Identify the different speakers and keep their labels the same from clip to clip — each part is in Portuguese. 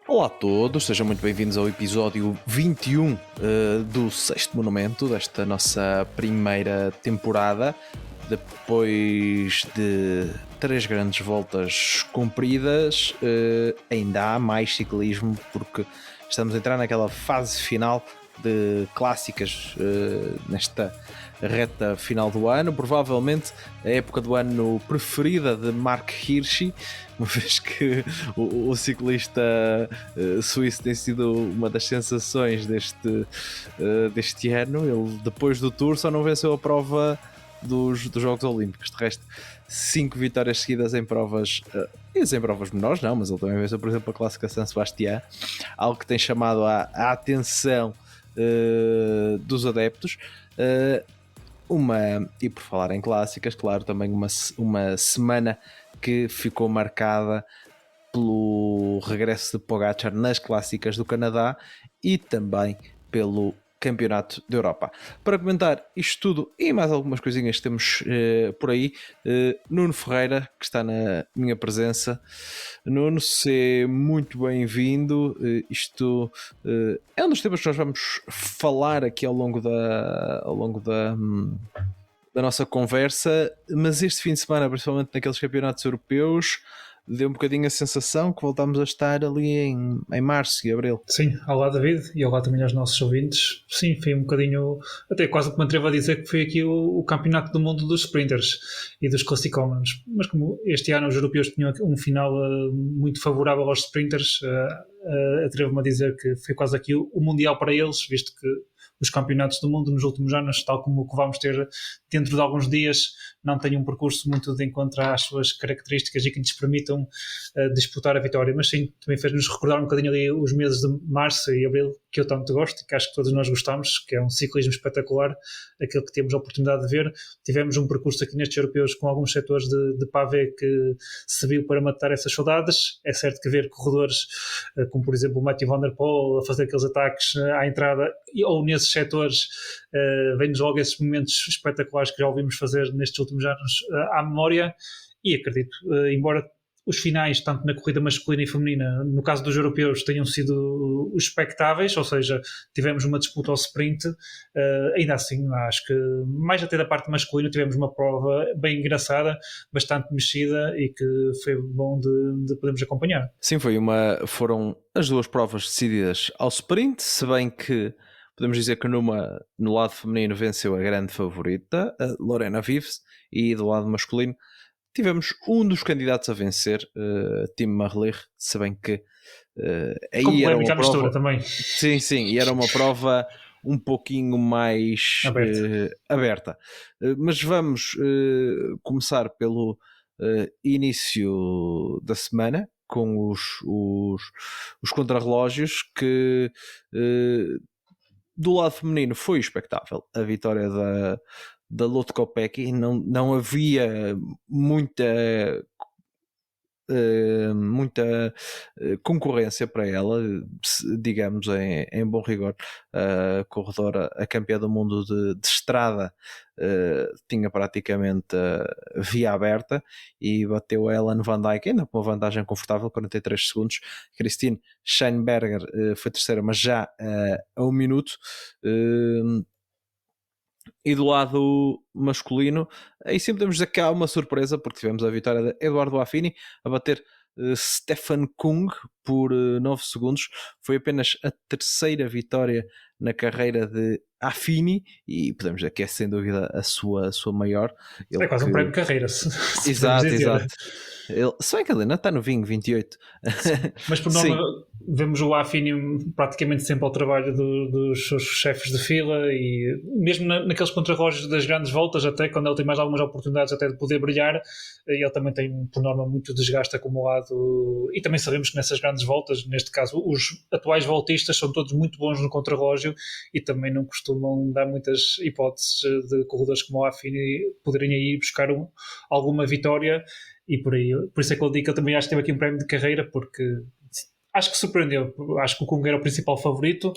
Speaker 1: Olá a todos, sejam muito bem-vindos ao episódio 21 do Sexto Monumento, desta nossa primeira temporada. Depois de 3 grandes voltas cumpridas, ainda há mais ciclismo, porque estamos a entrar naquela fase final de clássicas nesta reta final do ano, provavelmente a época do ano preferida de Mark Hirschi, uma vez que o ciclista suíço tem sido uma das sensações deste ano. Ele, depois do Tour, só não venceu a prova dos Jogos Olímpicos. De resto, 5 vitórias seguidas em provas, em provas menores não, mas ele também venceu, por exemplo, a Clássica San Sebastián, algo que tem chamado a atenção dos adeptos. E por falar em clássicas, claro, também uma semana que ficou marcada pelo regresso de Pogačar nas clássicas do Canadá e também pelo Campeonato da Europa. Para comentar isto tudo e mais algumas coisinhas que temos por aí, Nuno Ferreira, que está na minha presença. Nuno, seja muito bem-vindo. Isto é um dos temas que nós vamos falar aqui ao longo da nossa conversa, mas este fim de semana, principalmente naqueles campeonatos europeus, deu um bocadinho a sensação que voltámos a estar ali em março e abril.
Speaker 2: Sim, olá David e olá também aos nossos ouvintes. Sim, foi um bocadinho, até quase que me atrevo a dizer que foi aqui o campeonato do mundo dos sprinters e dos classicómanos. Mas como este ano os europeus tinham um final muito favorável aos sprinters, atrevo-me a dizer que foi quase aqui o mundial para eles, visto que os campeonatos do mundo nos últimos anos, tal como o que vamos ter dentro de alguns dias, não têm um percurso muito de encontro às suas características e que lhes permitam disputar a vitória. Mas sim, também fez-nos recordar um bocadinho ali os meses de março e abril, que eu tanto gosto e que acho que todos nós gostamos, que é um ciclismo espetacular, aquele que temos a oportunidade de ver. Tivemos um percurso aqui nestes europeus com alguns setores de pavé que serviu para matar essas saudades. É certo que ver corredores como por exemplo o Mathieu Van Der Poel a fazer aqueles ataques à entrada ou nesses setores, vem-nos logo esses momentos espetaculares que já ouvimos fazer nestes últimos anos à memória. E acredito, embora os finais, tanto na corrida masculina e feminina, no caso dos europeus, tenham sido expectáveis, ou seja, tivemos uma disputa ao sprint, ainda assim, acho que mais até da parte masculina tivemos uma prova bem engraçada, bastante mexida e que foi bom de podermos acompanhar.
Speaker 1: Sim, foram as duas provas decididas ao sprint, se bem que podemos dizer que no lado feminino venceu a grande favorita, a Lorena Vives, e do lado masculino tivemos um dos candidatos a vencer, Tim Merlier, se bem que aí era uma prova
Speaker 2: também.
Speaker 1: Sim, e era uma prova um pouquinho mais aberta. Mas vamos começar pelo início da semana, com os contrarrelógios, que do lado feminino foi expectável. A vitória da Lotte Kopecky, não havia muita concorrência para ela, digamos, em bom rigor. A corredora, a campeã do mundo de estrada, tinha praticamente via aberta e bateu a Ellen Van Dijk, ainda com uma vantagem confortável, 43 segundos. Christine Scheinberger foi terceira, mas já a 1 minuto. E do lado masculino, aí sim podemos dizer que há uma surpresa, porque tivemos a vitória de Eduardo Affini a bater Stefan Kung por 9 segundos. Foi apenas a terceira vitória na carreira de Affini e podemos dizer que é sem dúvida a sua maior.
Speaker 2: É quase um prémio de carreira.
Speaker 1: Exato. Se bem que ele ainda está no vinho, 28.
Speaker 2: Mas por norma vemos o Affini praticamente sempre ao trabalho dos seus chefes de fila e mesmo naqueles contrarrelógios das grandes voltas, até quando ele tem mais algumas oportunidades até de poder brilhar, ele também tem por norma muito desgaste acumulado. E também sabemos que nessas grandes voltas, neste caso os atuais voltistas são todos muito bons no contrarrelógio e também não costumam dar muitas hipóteses de corredores como o Affini poderem ir buscar alguma vitória. E por isso é que eu digo que eu também acho que teve aqui um prémio de carreira, porque acho que surpreendeu. Acho que o Kung era o principal favorito,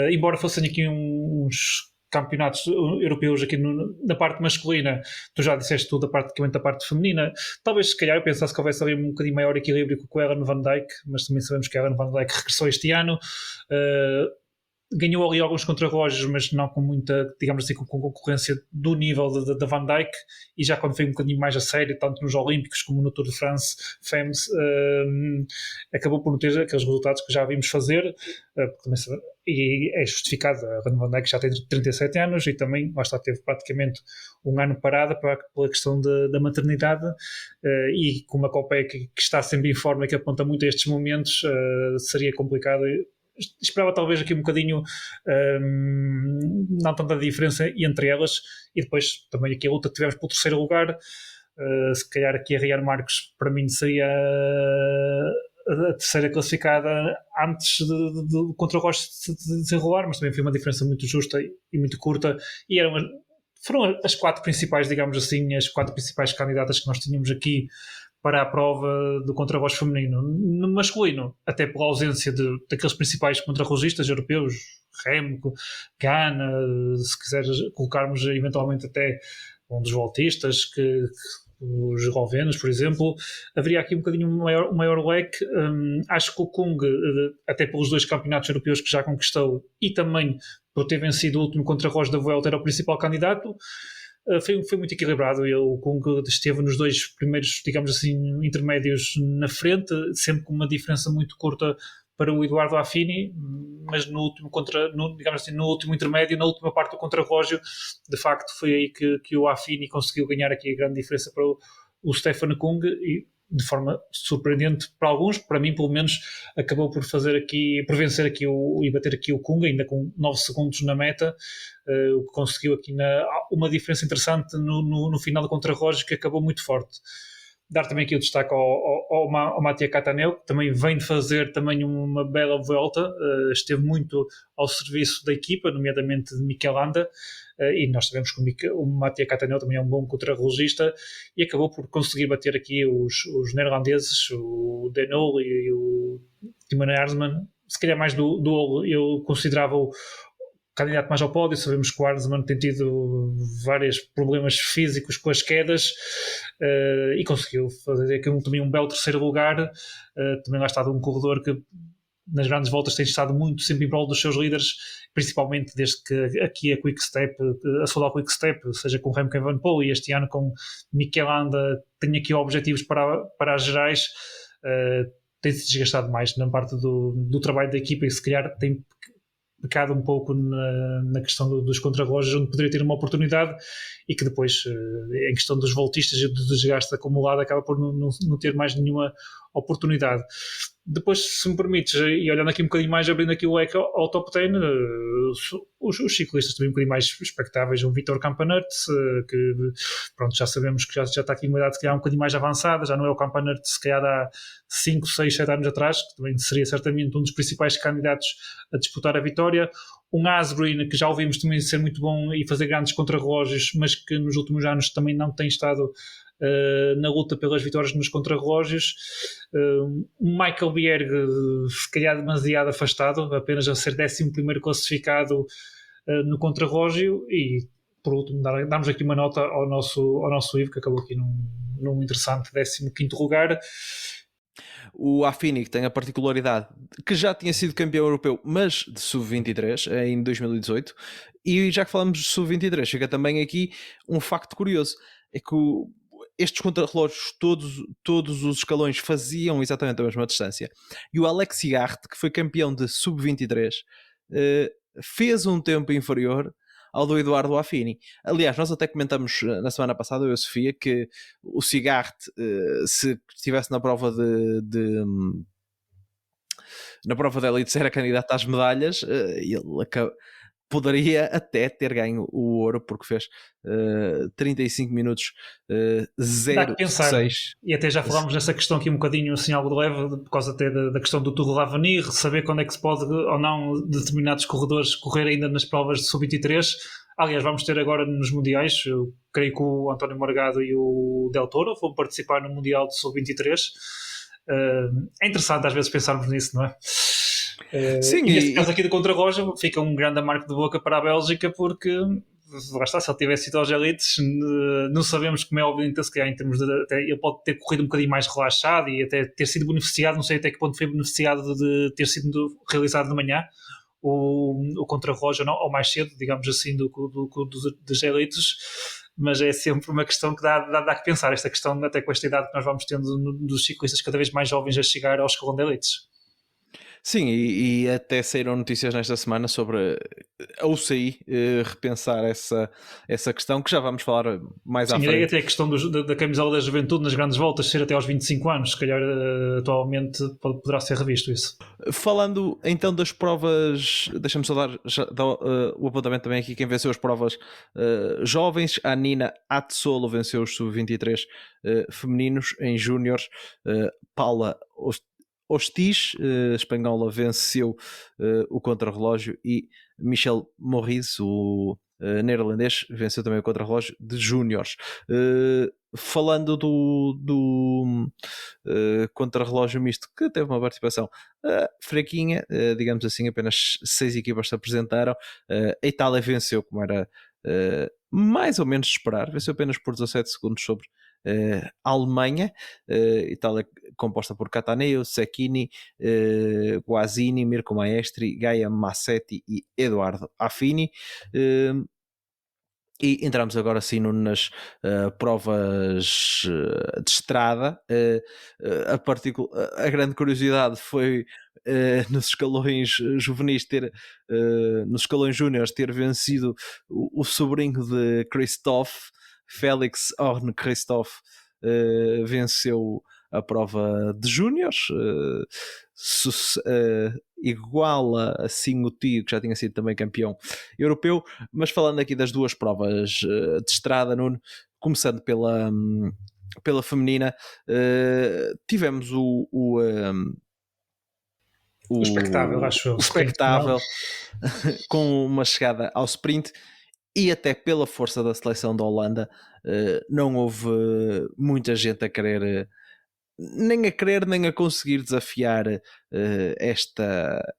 Speaker 2: embora fossem aqui uns campeonatos europeus aqui na parte masculina. Tu já disseste tudo praticamente da parte feminina. Talvez, se calhar, eu pensasse que houvesse ali um bocadinho maior equilíbrio com o Ellen Van Dijk, mas também sabemos que a Ellen Van Dijk regressou este ano. Ganhou ali alguns contrarrelógios, mas não com muita, digamos assim, com concorrência do nível da Van Dijk, e já quando foi um bocadinho mais a sério, tanto nos Olímpicos como no Tour de France Femmes, acabou por não ter aqueles resultados que já vimos fazer, e é justificado. A Van Dijk já tem 37 anos e também, lá está, teve praticamente um ano parada pela questão da maternidade, e com uma Copa que está sempre em forma e que aponta muito a estes momentos, seria complicado. Esperava talvez aqui um bocadinho, não tanta diferença entre elas, e depois também aqui a luta que tivemos pelo terceiro lugar. Se calhar aqui a Rian Marques para mim seria a terceira classificada antes do contra-rostos de desenrolar, mas também foi uma diferença muito justa e muito curta, e foram as quatro principais, digamos assim, as quatro principais candidatas que nós tínhamos aqui para a prova do contrarrojo feminino. No masculino, até pela ausência daqueles principais contrarrojistas europeus, Remco, Gana, se quiseres colocarmos eventualmente até um dos voltistas, os eslovenos, por exemplo, haveria aqui um bocadinho um maior leque. Acho que o Kung, até pelos 2 campeonatos europeus que já conquistou e também por ter vencido o último contrarrojo da Vuelta, era o principal candidato. Foi muito equilibrado. O Kung esteve nos 2 primeiros, digamos assim, intermédios na frente, sempre com uma diferença muito curta para o Eduardo Affini, mas no último digamos assim, no último intermédio, na última parte do contrarrelógio, de facto foi aí que o Affini conseguiu ganhar aqui a grande diferença para o Stefan Kung, e de forma surpreendente para alguns, para mim pelo menos, acabou por vencer aqui e bater aqui o Kung, ainda com 9 segundos na meta, o que conseguiu aqui uma diferença interessante no final do contrarrelógio, que acabou muito forte. Dar também aqui o destaque ao Mattia Cataneo, que também vem de fazer também uma bela volta, esteve muito ao serviço da equipa, nomeadamente de Mikel Landa, e nós sabemos que o Mattia Cataneo também é um bom contrarrelogista, e acabou por conseguir bater aqui os neerlandeses, o Denol e o Timon Arsman. Se calhar mais eu considerava-o candidato mais ao pódio. Sabemos que o Arsman tem tido vários problemas físicos com as quedas, e conseguiu fazer aqui também um belo terceiro lugar. Também lá está um corredor que nas grandes voltas tem estado muito sempre em prol dos seus líderes, principalmente desde que aqui a Soudal Quick Step, seja com Remco Evenepoel e este ano com Mikel Landa, tem aqui objetivos para as gerais. Tem-se desgastado mais na parte do trabalho da equipa, e se calhar tem pecado um pouco na questão dos contrarrelógios, onde poderia ter uma oportunidade, e que depois, em questão dos voltistas e do desgaste acumulado, acaba por não ter mais nenhuma oportunidade. Depois, se me permites, e olhando aqui um bocadinho mais, abrindo aqui o leque ao top 10, os ciclistas também um bocadinho mais expectáveis, o Vítor Campanert, que pronto, já sabemos que já está aqui uma idade se calhar um bocadinho mais avançada, já não é o Campanert se calhar há 5, 6, 7 anos atrás, que também seria certamente um dos principais candidatos a disputar a vitória. Um Asgreen, que já ouvimos também ser muito bom e fazer grandes contrarrelógios, mas que nos últimos anos também não tem estado na luta pelas vitórias nos contrarrelógios. Michael Bierg, se calhar demasiado afastado, apenas a ser 11º classificado no contrarrelógio. E por último, damos aqui uma nota ao nosso Ivo, que acabou aqui num interessante 15º lugar.
Speaker 1: O Affini, que tem a particularidade que já tinha sido campeão europeu, mas de sub-23 em 2018, e já que falamos de sub-23, chega também aqui um facto curioso, é que estes contrarrelógios, todos os escalões faziam exatamente a mesma distância, e o Alexi Hart, que foi campeão de sub-23, fez um tempo inferior ao do Eduardo Affini. Aliás, nós até comentamos na semana passada, eu e a Sofia, que o Sigart, se estivesse na prova na prova da elite, era candidato às medalhas, ele poderia até ter ganho o ouro, porque fez 35 minutos 0,6.
Speaker 2: E até já falámos dessa questão aqui um bocadinho assim, algo de leve, por causa até da questão do Tour de l'Avenir, saber quando é que se pode ou não determinados corredores correr ainda nas provas de sub-23. Aliás, vamos ter agora nos mundiais, eu creio que o António Morgado e o Del Toro vão participar no Mundial de sub-23. É interessante às vezes pensarmos nisso, não é?
Speaker 1: Sim,
Speaker 2: E neste caso aqui do Contra-Roja fica um grande marco de boca para a Bélgica, porque lá está, se ele tivesse ido aos elites, não sabemos como é óbvio, se calhar em termos de até, ele pode ter corrido um bocadinho mais relaxado e até ter sido beneficiado, não sei até que ponto foi beneficiado de ter sido realizado de manhã o Contra-Roja ou mais cedo, digamos assim, dos elites, mas é sempre uma questão que dá que pensar, esta questão até com esta idade que nós vamos tendo dos ciclistas cada vez mais jovens a chegar ao escalão de elites.
Speaker 1: sim, e até saíram notícias nesta semana sobre a UCI repensar essa questão, que já vamos falar mais à
Speaker 2: Sim,
Speaker 1: frente.
Speaker 2: até a questão da camisola da juventude nas grandes voltas ser até aos 25 anos, se calhar atualmente poderá ser revisto isso.
Speaker 1: Falando então das provas, deixa-me só dar o apontamento também aqui, quem venceu as provas jovens, a Nina Atsolo venceu os sub-23 femininos em júniores, Paula Hostiz, espanhola, venceu o contrarrelógio e Michel Morris, o neerlandês, venceu também o contrarrelógio de júniores. Falando do contrarrelógio misto, que teve uma participação fraquinha, digamos assim, apenas 6 equipas se apresentaram. A Itália venceu, como era mais ou menos de esperar, venceu apenas por 17 segundos sobre a Alemanha. Itália composta por Cataneo, Cecchini, Guasini, Mirko Maestri, Gaia Massetti e Eduardo Affini. E entramos agora sim nas provas de estrada. A grande curiosidade foi nos escalões juvenis nos escalões júniores ter vencido o sobrinho de Christophe, Félix Horn Christophe, venceu a prova de júniores, iguala assim o tio, que já tinha sido também campeão europeu. Mas falando aqui das duas provas de estrada, Nuno, começando pela feminina, tivemos o
Speaker 2: espectável, acho eu.
Speaker 1: o espectável com uma chegada ao sprint. E até pela força da seleção da Holanda, não houve muita gente a querer, nem a conseguir desafiar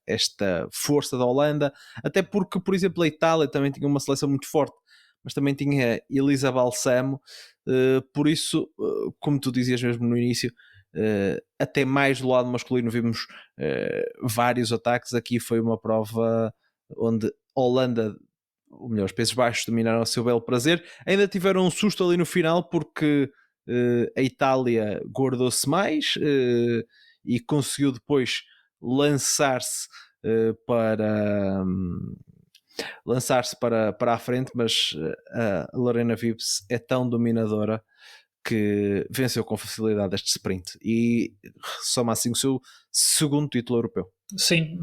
Speaker 1: esta força da Holanda, até porque, por exemplo, a Itália também tinha uma seleção muito forte, mas também tinha Elisa Balsamo, por isso, como tu dizias mesmo no início, até mais do lado masculino vimos vários ataques. Aqui foi uma prova onde a Holanda, ou melhor, os Países Baixos, dominaram a seu belo prazer. Ainda tiveram um susto ali no final porque a Itália guardou-se mais e conseguiu depois lançar-se para a frente, mas a Lorena Wibbs é tão dominadora que venceu com facilidade este sprint e soma assim o seu segundo título europeu.
Speaker 2: Sim,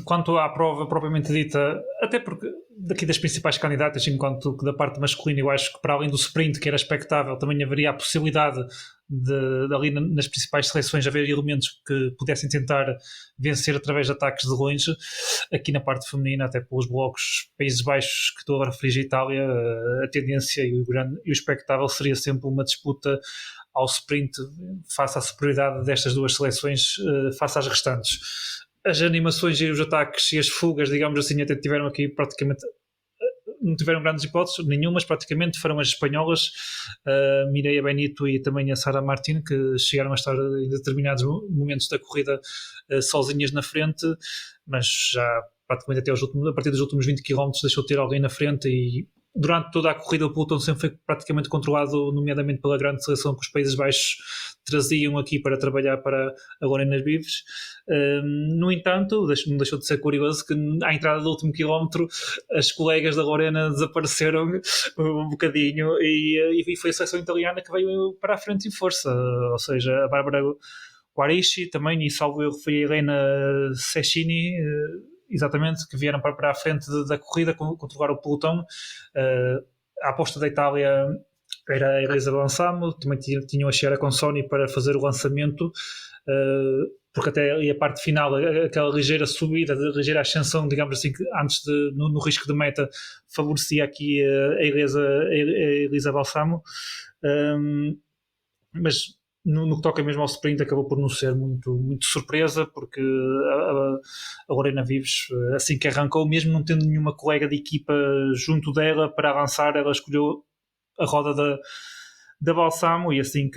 Speaker 2: quanto à prova propriamente dita, até porque daqui das principais candidatas, enquanto que da parte masculina eu acho que para além do sprint, que era expectável, também haveria a possibilidade de ali nas principais seleções haver elementos que pudessem tentar vencer através de ataques de longe. Aqui na parte feminina, até pelos blocos Países Baixos que estou a referir a Itália, a tendência e o expectável seria sempre uma disputa ao sprint face à superioridade destas duas seleções face às restantes. As animações e os ataques e as fugas, digamos assim, até tiveram aqui praticamente, não tiveram grandes hipóteses, nenhumas praticamente, foram as espanholas, Mireia Benito e também a Sara Martin, que chegaram a estar em determinados momentos da corrida sozinhas na frente, mas já praticamente até a partir dos últimos 20 km deixou de ter alguém na frente e durante toda a corrida o pelotão sempre foi praticamente controlado, nomeadamente pela grande seleção que os Países Baixos traziam aqui para trabalhar para a Lorena Wibbs. No entanto, não deixou de ser curioso que à entrada do último quilómetro as colegas da Lorena desapareceram um bocadinho e foi a seleção italiana que veio para a frente em força, ou seja, a Bárbara Guarici também, e salvo eu, foi a Helena Cecchini, exatamente, que vieram para a frente da corrida controlar o pelotão. A aposta da Itália era a Elisa Balsamo, também tinham a Chiara Consoni para fazer o lançamento, porque até ali a parte final, aquela ligeira subida, ligeira ascensão, digamos assim, que antes no risco de meta, favorecia aqui a Elisa Balsamo. Mas no que toca mesmo ao sprint, acabou por não ser muito surpresa, porque a Lorena Vives, assim que arrancou, mesmo não tendo nenhuma colega de equipa junto dela para avançar, ela escolheu a roda da Balsamo, e assim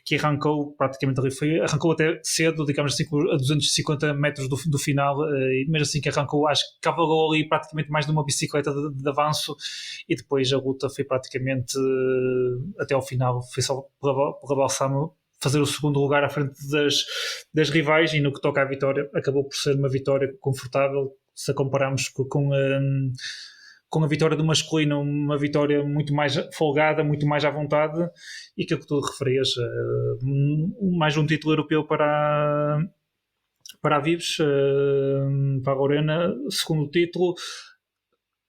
Speaker 2: que arrancou, praticamente ali arrancou até cedo, digamos assim, a 250 metros do final, e mesmo assim que arrancou, acho que cavalgou ali praticamente mais de uma bicicleta de avanço, e depois a luta foi praticamente até ao final, foi só pela Balsamo fazer o segundo lugar à frente das rivais, e no que toca à vitória, acabou por ser uma vitória confortável, se a compararmos com a vitória do masculino, uma vitória muito mais folgada, muito mais à vontade, e que tu referias, mais um título europeu para a Vives, para a Lorena, segundo título.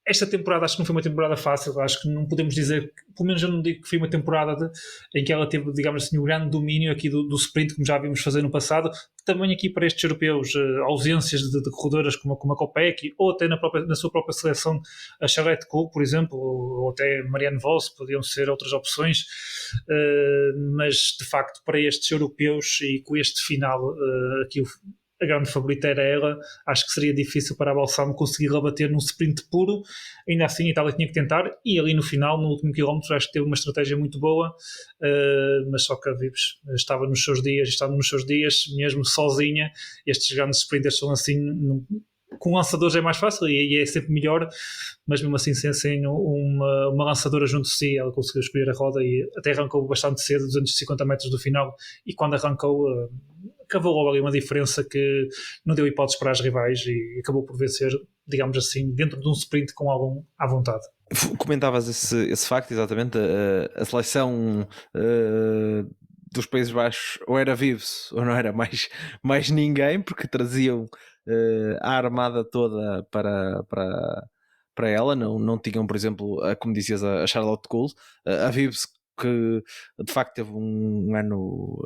Speaker 2: Esta temporada acho que não foi uma temporada fácil, acho que não podemos dizer, pelo menos eu não digo que foi uma temporada em que ela teve, digamos assim, o grande domínio aqui do sprint, como já vimos fazer no passado. Também aqui para estes europeus, ausências de corredoras como a Kopecky, ou até na sua própria seleção a Charlotte Koch, por exemplo, ou até Marianne Vos, podiam ser outras opções, mas de facto para estes europeus e com este final, aqui a grande favorita era ela. Acho que seria difícil para a Balsamo conseguir rebater num sprint puro. Ainda assim a Itália tinha que tentar, e ali no final, no último quilómetro, acho que teve uma estratégia muito boa, mas só que a Vives estava nos seus dias, mesmo sozinha. Estes grandes sprinters são assim, com lançadores é mais fácil e é sempre melhor, mas mesmo assim sem uma lançadora junto de si, ela conseguiu escolher a roda e até arrancou bastante cedo, 250 metros do final, e quando arrancou acabou logo ali uma diferença que não deu hipóteses para as rivais e acabou por vencer, digamos assim, dentro de um sprint com algum à vontade.
Speaker 1: Comentavas esse facto, exatamente, a seleção dos Países Baixos ou era Vives ou não era mais ninguém, porque traziam a armada toda para ela, não tinham, por exemplo, como dizias, a Charlotte Koch, a Vives, que de facto teve um ano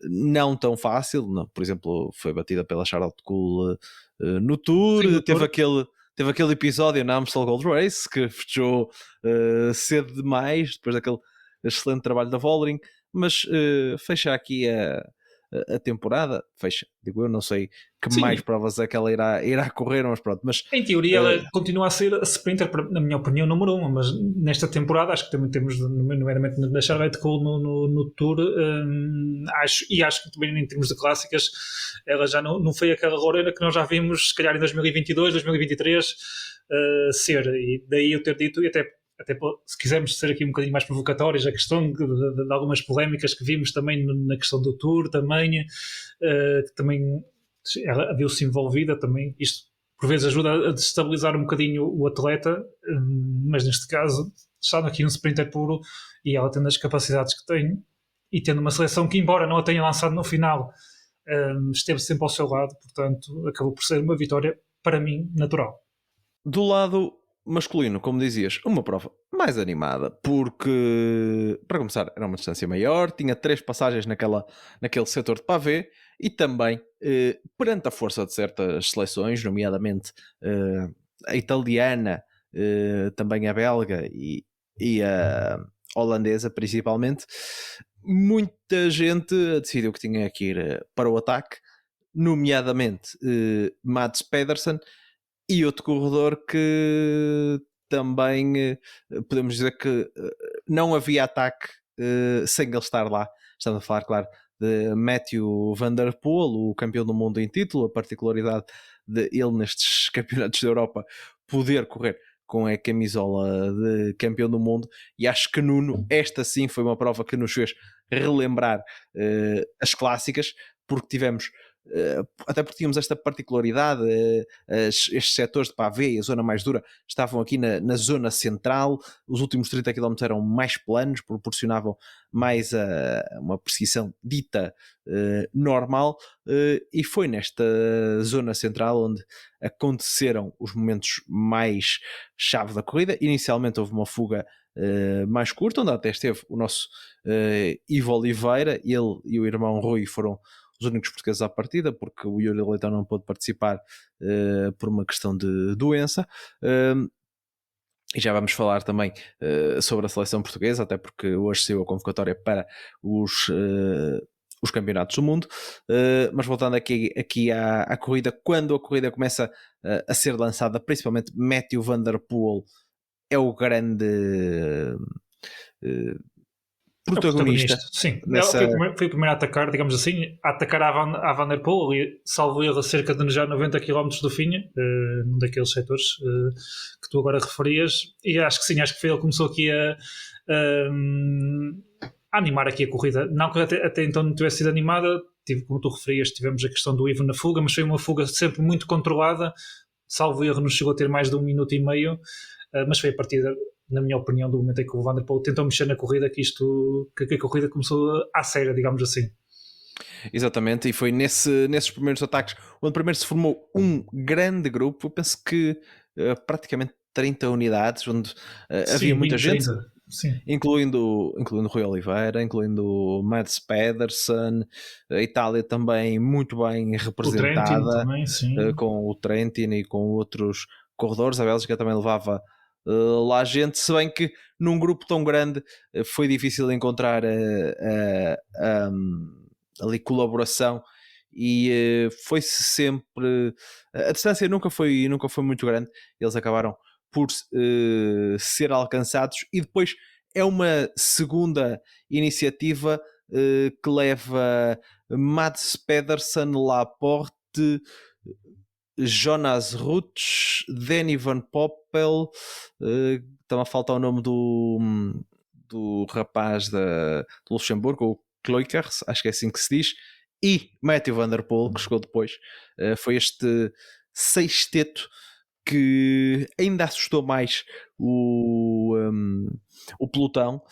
Speaker 1: não tão fácil, não, por exemplo, foi batida pela Charlotte Koch no Tour. Sim, no Tour. Teve aquele episódio na Amstel Gold Race que fechou cedo demais, depois daquele excelente trabalho da Vollering, mas fecha aqui a temporada, fecha, digo eu, não sei que Sim. mais provas é que ela irá correr, mas pronto. Mas,
Speaker 2: em teoria ela continua a ser a sprinter, na minha opinião, número 1, mas nesta temporada acho que também temos, nomeadamente na Charlotte Koch no Tour, acho que também em termos de clássicas, ela já não foi aquela Lorena que nós já vimos, se calhar em 2022, 2023, ser, e daí eu ter dito, e até se quisermos ser aqui um bocadinho mais provocatórios, a questão de algumas polémicas que vimos também na questão do Tour, também, que também ela viu-se envolvida também, isto por vezes ajuda a destabilizar um bocadinho o atleta, mas neste caso, estando aqui um sprinter puro e ela tendo as capacidades que tem e tendo uma seleção que, embora não a tenha lançado no final, esteve sempre ao seu lado, portanto, acabou por ser uma vitória, para mim, natural.
Speaker 1: Do lado masculino, como dizias, uma prova mais animada, porque, para começar, era uma distância maior, tinha 3 passagens naquele setor de pavé, e também, perante a força de certas seleções, nomeadamente a italiana, também a belga e a holandesa, principalmente, muita gente decidiu que tinha que ir para o ataque, nomeadamente Mads Pedersen, e outro corredor que também podemos dizer que não havia ataque sem ele estar lá. Estamos a falar, claro, de Matthew Van Der Poel, o campeão do mundo em título, a particularidade de ele nestes campeonatos da Europa poder correr com a camisola de campeão do mundo. E acho que, Nuno, esta sim foi uma prova que nos fez relembrar as clássicas, porque tivemos até porque tínhamos esta particularidade, estes setores de pavé e a zona mais dura estavam aqui na zona central, os últimos 30 km eram mais planos, proporcionavam mais uma perseguição dita normal, e foi nesta zona central onde aconteceram os momentos mais chave da corrida. Inicialmente houve uma fuga mais curta, onde até esteve o nosso Ivo Oliveira, ele e o irmão Rui foram os únicos portugueses à partida, porque o Yuri Leitão não pôde participar por uma questão de doença. E já vamos falar também sobre a seleção portuguesa, até porque hoje saiu a convocatória para os campeonatos do mundo. Mas voltando aqui à corrida, quando a corrida começa a ser lançada, principalmente Matthew Van Der Poel é o grande protagonista.
Speaker 2: Sim,
Speaker 1: Nessa...
Speaker 2: foi o primeiro a atacar, digamos assim, a atacar a Van Der Poel e salvo erro cerca de já 90 km do fim, num daqueles setores que tu agora referias, e acho que sim, acho que foi ele que começou aqui a animar aqui a corrida. Não que até então não tivesse sido animada, como tu referias, tivemos a questão do Ivo na fuga, mas foi uma fuga sempre muito controlada, salvo erro não chegou a ter mais de 1 minuto e meio, mas foi a partir na minha opinião, do momento em que o Van Der Poel tentou mexer na corrida, que a corrida começou à séria, digamos assim.
Speaker 1: Exatamente, e foi nesses primeiros ataques onde primeiro se formou um grande grupo, eu penso que praticamente 30 unidades, onde havia muita gente, 30.
Speaker 2: Sim.
Speaker 1: Incluindo Rui Oliveira, incluindo Mads Pedersen, a Itália também muito bem representada,
Speaker 2: o também, sim.
Speaker 1: Com o Trentin e com outros corredores. A Bélgica também levava lá gente, se bem que num grupo tão grande foi difícil encontrar ali colaboração, e foi-se sempre, a distância nunca foi muito grande, eles acabaram por ser alcançados, e depois é uma segunda iniciativa que leva Mads Pedersen, Laporte, Jonas Rutsch, Danny Van Poppel, estava a faltar o nome do rapaz do Luxemburgo, o Kloikers, acho que é assim que se diz, e Matthew Van Der Poel, que chegou depois. Foi este sexteto que ainda assustou mais o pelotão.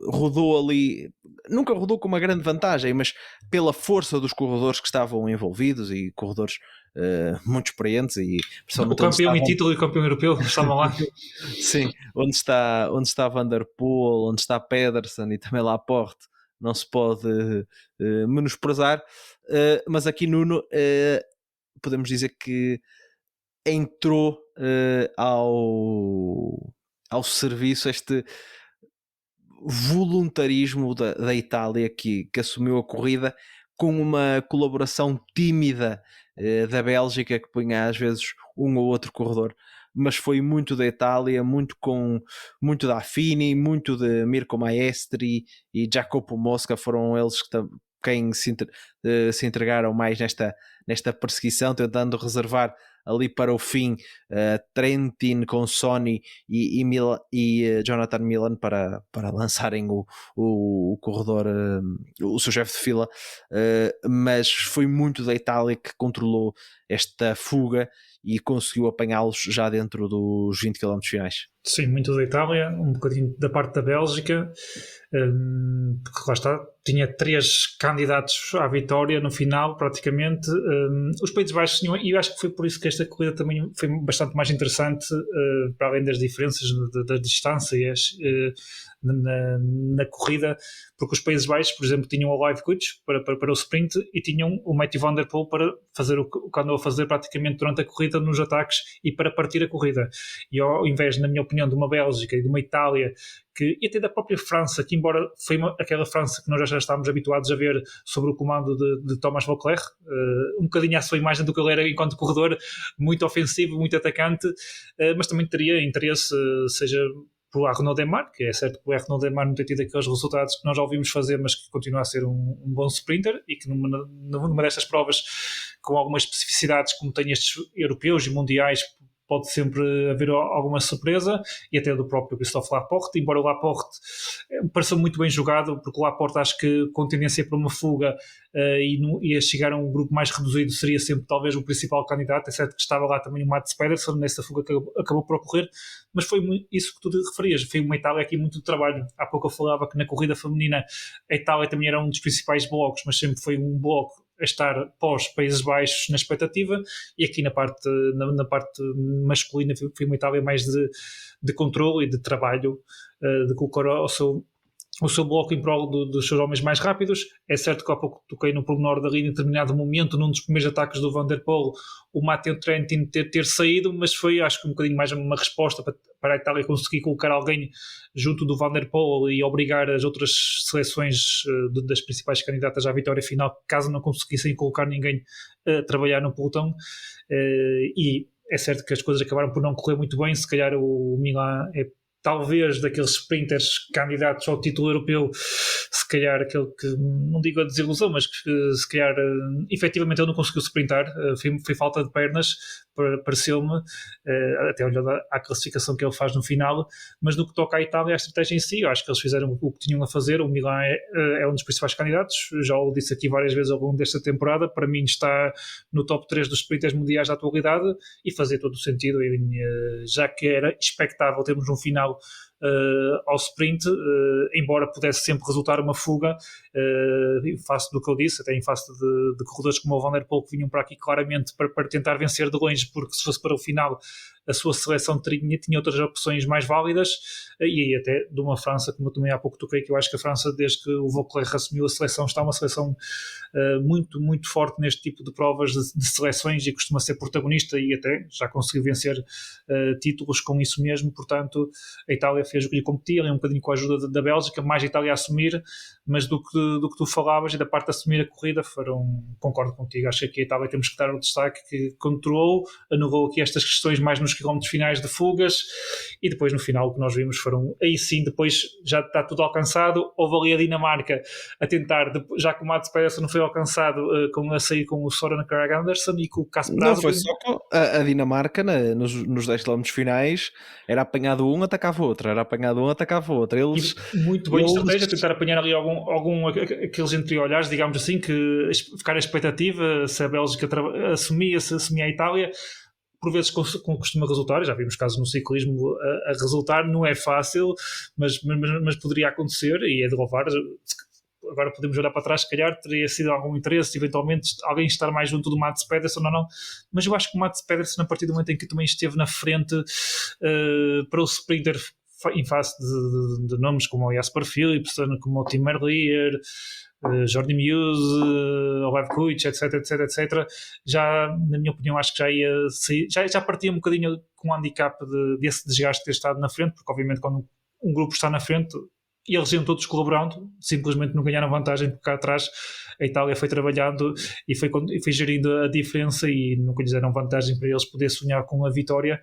Speaker 1: Rodou ali, nunca rodou com uma grande vantagem, mas pela força dos corredores que estavam envolvidos, e corredores muito experientes, e
Speaker 2: o campeão em título e o campeão europeu estavam lá.
Speaker 1: Sim, onde está Van Der Poel, onde está Pedersen e também Laporte, não se pode menosprezar, mas aqui Nuno, podemos dizer que entrou ao serviço este voluntarismo da Itália, que assumiu a corrida com uma colaboração tímida da Bélgica, que punha às vezes um ou outro corredor, mas foi muito da Itália, muito da Affini, muito de Mirko Maestri e Jacopo Mosca. Foram eles quem se entregaram mais nesta perseguição, tentando reservar ali para o fim Trentin com Sonny e Jonathan Milan para lançarem o corredor, o seu chefe de fila, mas foi muito da Itália que controlou esta fuga e conseguiu apanhá-los já dentro dos 20 km finais.
Speaker 2: Sim, muito da Itália, um bocadinho da parte da Bélgica, porque lá está, tinha 3 candidatos à vitória no final, praticamente. Os Países Baixos tinham, e eu acho que foi por isso que esta corrida também foi bastante mais interessante, para além das diferenças das distâncias na corrida, porque os Países Baixos, por exemplo, tinham o Live Coach para o sprint, e tinham o Matthew Van Der Poel para fazer o que andou a fazer praticamente durante a corrida nos ataques e para partir a corrida. E ao invés, na minha opinião, de uma Bélgica e de uma Itália, e até da própria França, que embora foi aquela França que nós já estávamos habituados a ver sob o comando de Thomas Voeckler, um bocadinho à sua imagem do que ele era enquanto corredor, muito ofensivo, muito atacante, mas também teria interesse, seja por Arnaud Démare, que é certo que o Arnaud Démare não tem tido aqueles resultados que nós já ouvimos fazer, mas que continua a ser um bom sprinter, e que numa destas provas, com algumas especificidades como tem estes europeus e mundiais, pode sempre haver alguma surpresa, e até do próprio Christophe Laporte, embora o Laporte pareceu muito bem jogado, porque o Laporte, acho que com tendência para uma fuga e a chegar a um grupo mais reduzido, seria sempre talvez o principal candidato. É certo que estava lá também o Mads Pedersen nessa fuga que acabou por ocorrer, mas foi isso que tu referias, foi uma Itália aqui muito de trabalho. Há pouco eu falava que na corrida feminina a Itália também era um dos principais blocos, mas sempre foi um bloco a estar pós Países Baixos na expectativa, e aqui na parte masculina foi uma Itália mais de controle e de trabalho, de colocar ao o seu bloco em prol dos seus homens mais rápidos. É certo que há pouco toquei no pormenor dali, em determinado momento, num dos primeiros ataques do Van der Poel, o Matteo Trentin ter saído, mas foi, acho que um bocadinho mais uma resposta para a Itália conseguir colocar alguém junto do Van der Poel e obrigar as outras seleções das principais candidatas à vitória final, caso não conseguissem colocar ninguém a trabalhar no pelotão. E é certo que as coisas acabaram por não correr muito bem. Se calhar o Milan é talvez daqueles sprinters candidatos ao título europeu, se calhar aquele que, não digo a desilusão, mas que se calhar efetivamente ele não conseguiu sprintar, foi falta de pernas, pareceu-me, até olhando à classificação que ele faz no final. Mas no que toca à Itália, a estratégia em si, eu acho que eles fizeram o que tinham a fazer. O Milan é um dos principais candidatos, já o disse aqui várias vezes ao longo desta temporada, para mim está no top 3 dos sprinters mundiais da atualidade, e fazia todo o sentido, já que era expectável termos um final ao sprint, embora pudesse sempre resultar uma fuga, em face do que eu disse, até em face de corredores como o Van der Poel, que vinham para aqui claramente para tentar vencer de longe, porque se fosse para o final a sua seleção tinha outras opções mais válidas, e até de uma França, como eu também há pouco toquei, que eu acho que a França, desde que o Vauclair assumiu a seleção, está uma seleção muito, muito forte neste tipo de provas de seleções, e costuma ser protagonista, e até já conseguiu vencer títulos com isso mesmo. Portanto, a Itália fez o que lhe competia, um bocadinho com a ajuda da Bélgica, mais a Itália a assumir, mas do que tu falavas, e da parte de assumir a corrida, concordo contigo. Acho que aqui a Itália temos que dar o destaque, que controlou, anulou aqui estas questões mais nos quilómetros finais de fugas, e depois no final o que nós vimos foram, aí sim, depois já está tudo alcançado. Houve ali a Dinamarca a tentar, já que o Mats Pedersen não foi alcançado, a sair com o Søren Kragh Andersen e com o Kasper
Speaker 1: Não, foi só que a Dinamarca nos 10 km finais era apanhado um, atacava outro, era apanhado um, atacava outro. Eles,
Speaker 2: muito bem estratégia, tentar apanhar ali algum aqueles entreolhares, digamos assim, que ficar a expectativa se a Bélgica assumia a Itália. Por vezes costuma resultar, já vimos casos no ciclismo a resultar, não é fácil, mas poderia acontecer, e é de louvar. Agora podemos olhar para trás, se calhar teria sido algum interesse, eventualmente, alguém estar mais junto do Mats Pedersen ou não, mas eu acho que o Mats Pedersen, a partir do momento em que também esteve na frente para o sprinter, em face de nomes como o Jasper Philipsen, como o Tim Merlier, Jordi Meuse, Olev Kuic, etc, já, na minha opinião, acho que já ia sair, já partia um bocadinho com o handicap desse desgaste de ter estado na frente, porque obviamente quando um grupo está na frente e eles iam todos colaborando, simplesmente não ganharam vantagem, porque cá atrás a Itália foi trabalhando e foi gerindo a diferença, e nunca lhes deram vantagem para eles poder sonhar com a vitória.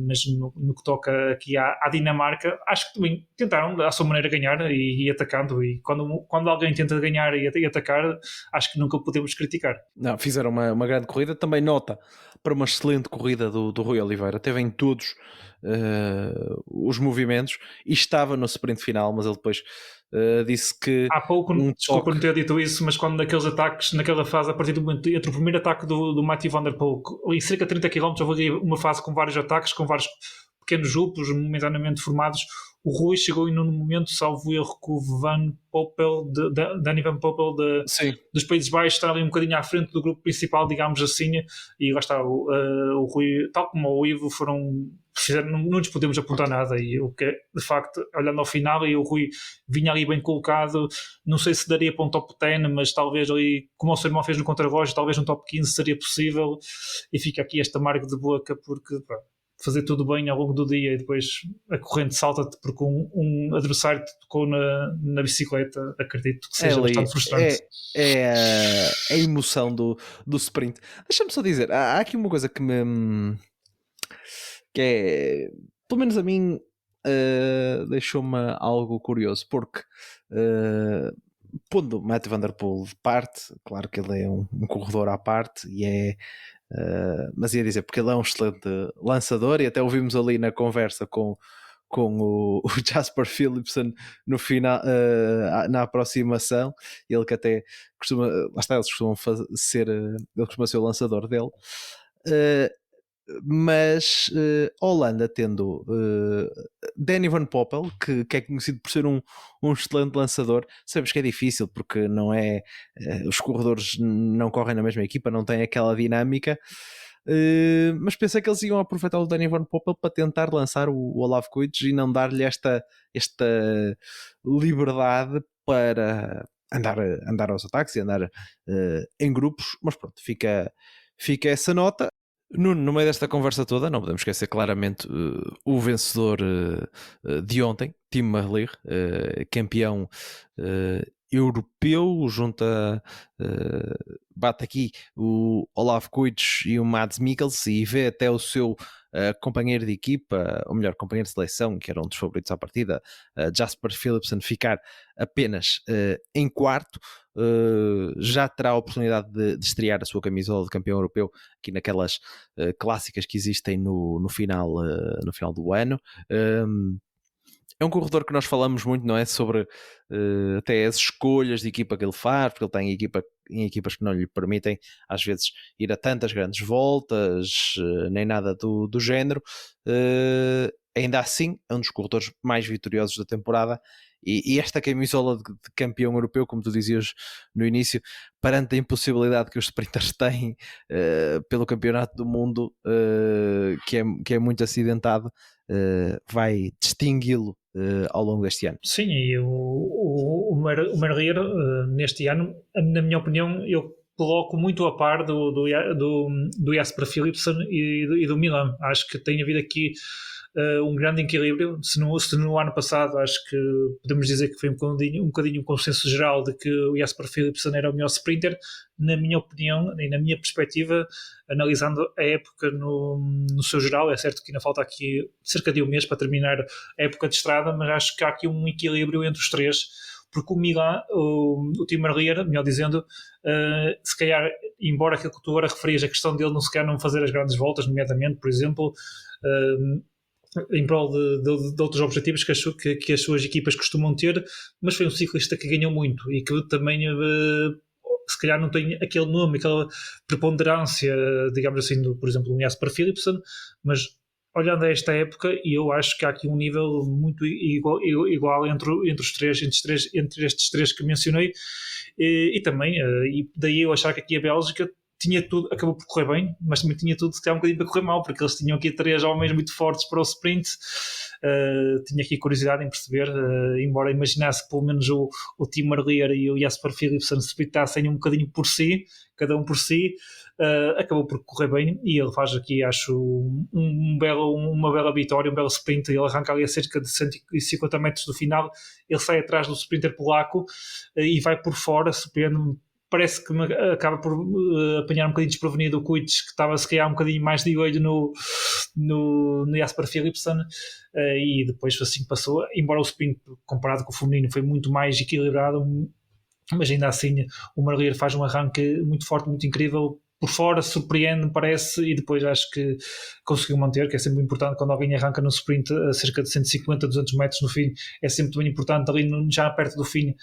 Speaker 2: Mas no que toca aqui à Dinamarca, acho que também tentaram à sua maneira ganhar e atacando, e quando alguém tenta ganhar e atacar, acho que nunca podemos criticar.
Speaker 1: Não, fizeram uma grande corrida, também nota para uma excelente corrida do Rui Oliveira, teve em todos os movimentos e estava no sprint final, mas ele depois disse que
Speaker 2: há pouco, desculpa não ter dito isso, mas quando naqueles ataques, naquela fase, a partir do momento entre o primeiro ataque do Mathieu Van der Poel, em cerca de 30 km, houve uma fase com vários ataques, com vários pequenos grupos momentaneamente formados. O Rui chegou num momento, salvo erro, com o Van Poppel, Danny Van Poppel dos Países Baixos, está ali um bocadinho à frente do grupo principal, digamos assim, e lá está o Rui, tal como o Ivo, não nos podemos apontar nada, e o que é, de facto, olhando ao final, e o Rui vinha ali bem colocado, não sei se daria para um top 10, mas talvez ali, como o seu irmão fez no contrarrelógio, talvez um top 15 seria possível, e fica aqui este amargo de boca, porque fazer tudo bem ao longo do dia e depois a corrente salta-te porque um adversário te tocou na bicicleta, acredito que seja bastante frustrante.
Speaker 1: É a emoção do sprint. Deixa-me só dizer, há aqui uma coisa que é, pelo menos a mim, deixou-me algo curioso, porque pondo Matt Van der Poel de parte, claro que ele é um corredor à parte, e mas ia dizer, porque ele é um excelente lançador, e até ouvimos ali na conversa com o Jasper Philipsen no final, na aproximação, ele que até costuma, lá está, eles costumam ele costuma ser o lançador dele, mas Holanda tendo Danny Van Poppel, que é conhecido por ser um excelente lançador, sabemos que é difícil porque não é, os corredores não correm na mesma equipa, não têm aquela dinâmica, mas pensei que eles iam aproveitar o Danny Van Poppel para tentar lançar o Olav Kuic e não dar-lhe esta liberdade para andar aos ataques e andar em grupos, mas pronto, fica essa nota. No meio desta conversa toda, não podemos esquecer claramente o vencedor de ontem, Tim Merlier, campeão europeu, bate aqui o Olav Kuic e o Mads Mikkelsen e vê até o seu companheiro de equipa, ou melhor, companheiro de seleção, que era um dos favoritos à partida, Jasper Philipsen, ficar apenas em quarto. Já terá a oportunidade de estrear a sua camisola de campeão europeu aqui naquelas clássicas que existem no final do ano. É um corredor que nós falamos muito, não é? Sobre até as escolhas de equipa que ele faz, porque ele está em equipas que não lhe permitem às vezes ir a tantas grandes voltas, nem nada do género. Ainda assim, é um dos corredores mais vitoriosos da temporada. E esta camisola de campeão europeu, como tu dizias no início, perante a impossibilidade que os sprinters têm pelo campeonato do mundo, que é muito acidentado, vai distingui-lo ao longo deste ano.
Speaker 2: Sim, e o Merlier neste ano, na minha opinião, eu coloco muito a par do Jasper Philipsen e do Milan. Acho que tem havido aqui um grande equilíbrio. Se no ano passado acho que podemos dizer que foi um bocadinho um consenso geral de que o Jasper Philipsen era o melhor sprinter, na minha opinião e na minha perspectiva, analisando a época no seu geral, é certo que ainda falta aqui cerca de um mês para terminar a época de estrada, mas acho que há aqui um equilíbrio entre os três, porque o Milan, o Tim Merlier, melhor dizendo, se calhar, embora aquilo que tu agora referias, a questão dele se calhar não fazer as grandes voltas, nomeadamente, por exemplo, em prol de outros objetivos que as suas equipas costumam ter, mas foi um ciclista que ganhou muito e que também se calhar não tem aquele nome, aquela preponderância, digamos assim, por exemplo, do Jasper Philipsen, mas olhando a esta época, eu acho que há aqui um nível muito igual entre estes três que mencionei, e também, e daí eu achar que aqui a Bélgica tinha tudo, acabou por correr bem, mas também tinha tudo se calhar um bocadinho para correr mal, porque eles tinham aqui três homens muito fortes para o sprint. Tinha aqui curiosidade em perceber, embora imaginasse que pelo menos o Tim Merlier e o Jasper Philipsen se sprintassem um bocadinho por si, cada um por si, acabou por correr bem, e ele faz aqui, acho, uma bela vitória, um belo sprint. Ele arranca ali a cerca de 150 metros do final, ele sai atrás do sprinter polaco e vai por fora, surpreende-me. Parece que acaba por apanhar um bocadinho desprevenido o Kuic, que estava se calhar um bocadinho mais de olho no Jasper Philipsen, e depois assim passou, embora o sprint comparado com o feminino foi muito mais equilibrado, mas ainda assim o Merlier faz um arranque muito forte, muito incrível. Por fora surpreende, parece, e depois acho que conseguiu manter, que é sempre importante quando alguém arranca no sprint a cerca de 150, 200 metros no fim, é sempre muito importante ali já perto do fim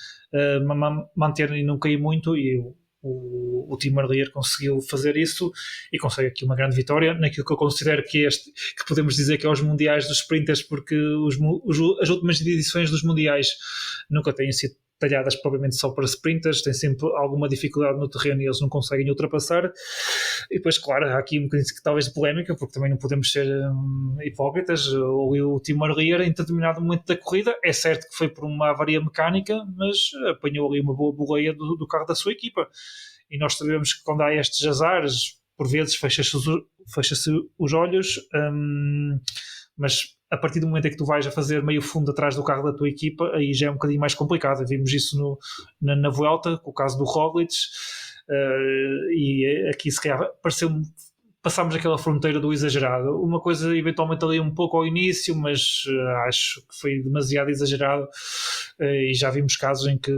Speaker 2: manter e não cair muito, e o Tim Merlier conseguiu fazer isso e consegue aqui uma grande vitória naquilo que eu considero que podemos dizer que é os mundiais dos sprinters, porque as últimas edições dos mundiais nunca têm sido talhadas propriamente só para sprinters, tem sempre alguma dificuldade no terreno e eles não conseguem ultrapassar. E depois, claro, há aqui um bocadinho talvez de polémica, porque também não podemos ser hipócritas. O Tim Merlier, em determinado momento da corrida, é certo que foi por uma avaria mecânica, mas apanhou ali uma boa boleia do carro da sua equipa. E nós sabemos que quando há estes azares, por vezes fecha-se os olhos, mas a partir do momento em que tu vais a fazer meio fundo atrás do carro da tua equipa, aí já é um bocadinho mais complicado. Vimos isso na Vuelta, com o caso do Roglic, e aqui se calhar passámos aquela fronteira do exagerado. Uma coisa eventualmente ali um pouco ao início, mas acho que foi demasiado exagerado, e já vimos casos em que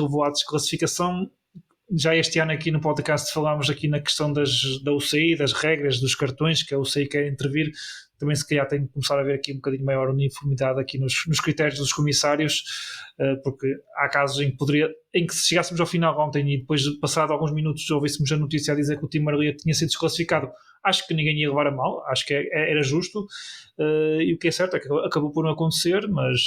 Speaker 2: levou à desclassificação. Já este ano aqui no podcast falámos aqui na questão da UCI, das regras, dos cartões, que a UCI quer intervir. Também se calhar tem que começar a haver aqui um bocadinho maior uniformidade aqui nos critérios dos comissários, porque há casos em que se chegássemos ao final ontem e depois, passado alguns minutos, ouvíssemos a notícia a dizer que o Team Marlia tinha sido desclassificado, acho que ninguém ia levar a mal, acho que era justo, e o que é certo é que acabou por não acontecer, mas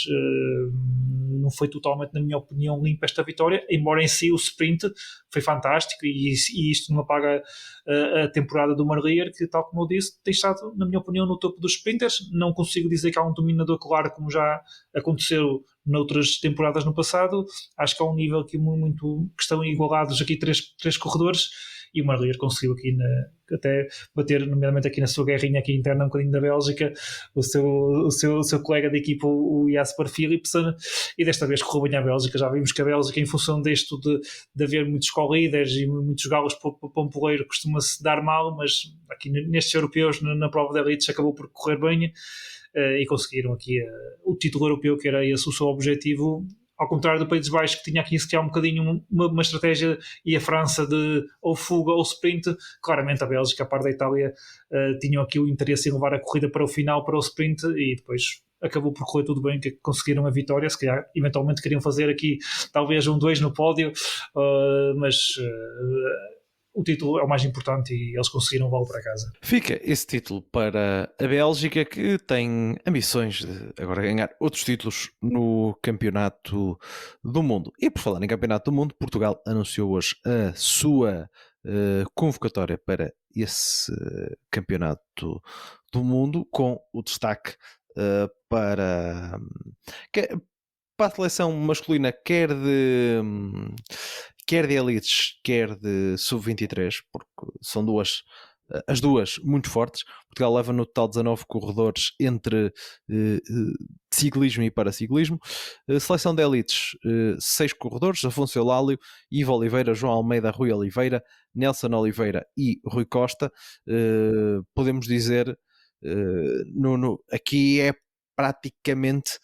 Speaker 2: não foi totalmente, na minha opinião, limpa esta vitória, embora em si o sprint foi fantástico e isto não apaga a temporada do Marlier, que, tal como eu disse, tem estado, na minha opinião, no topo dos sprinters. Não consigo dizer que há um dominador claro, como já aconteceu noutras temporadas no passado. Acho que há um nível aqui muito que estão igualados aqui três corredores, e o Marlier conseguiu aqui até bater, nomeadamente aqui na sua guerrinha aqui interna um bocadinho da Bélgica, o seu colega de equipa, o Jasper Philipsen, e desta vez correu bem a Bélgica. Já vimos que a Bélgica, em função disto de haver muitos co-líderes e muitos galos para um poleiro, costuma-se dar mal, mas aqui nestes europeus, na prova da elites, acabou por correr bem, e conseguiram aqui o título europeu, que era esse o seu objetivo. Ao contrário do Países Baixos, que tinha aqui se calhar um bocadinho uma estratégia, e a França de ou fuga ou sprint. Claramente a Bélgica, a par da Itália, tinham aqui o interesse em levar a corrida para o final, para o sprint, e depois acabou por correr tudo bem, que conseguiram a vitória. Se calhar eventualmente queriam fazer aqui talvez 2 no pódio, mas o título é o mais importante e eles conseguiram levá-lo para casa.
Speaker 1: Fica esse título para a Bélgica, que tem ambições de agora ganhar outros títulos no Campeonato do Mundo. E por falar em Campeonato do Mundo, Portugal anunciou hoje a sua convocatória para esse Campeonato do Mundo, com o destaque para a seleção masculina, quer de elites, quer de sub-23, porque são as duas muito fortes. Portugal leva no total 19 corredores entre ciclismo e paraciclismo. Seleção de elites, 6 corredores: Afonso Eulálio, Ivo Oliveira, João Almeida, Rui Oliveira, Nelson Oliveira e Rui Costa. Podemos dizer, Nuno, aqui é praticamente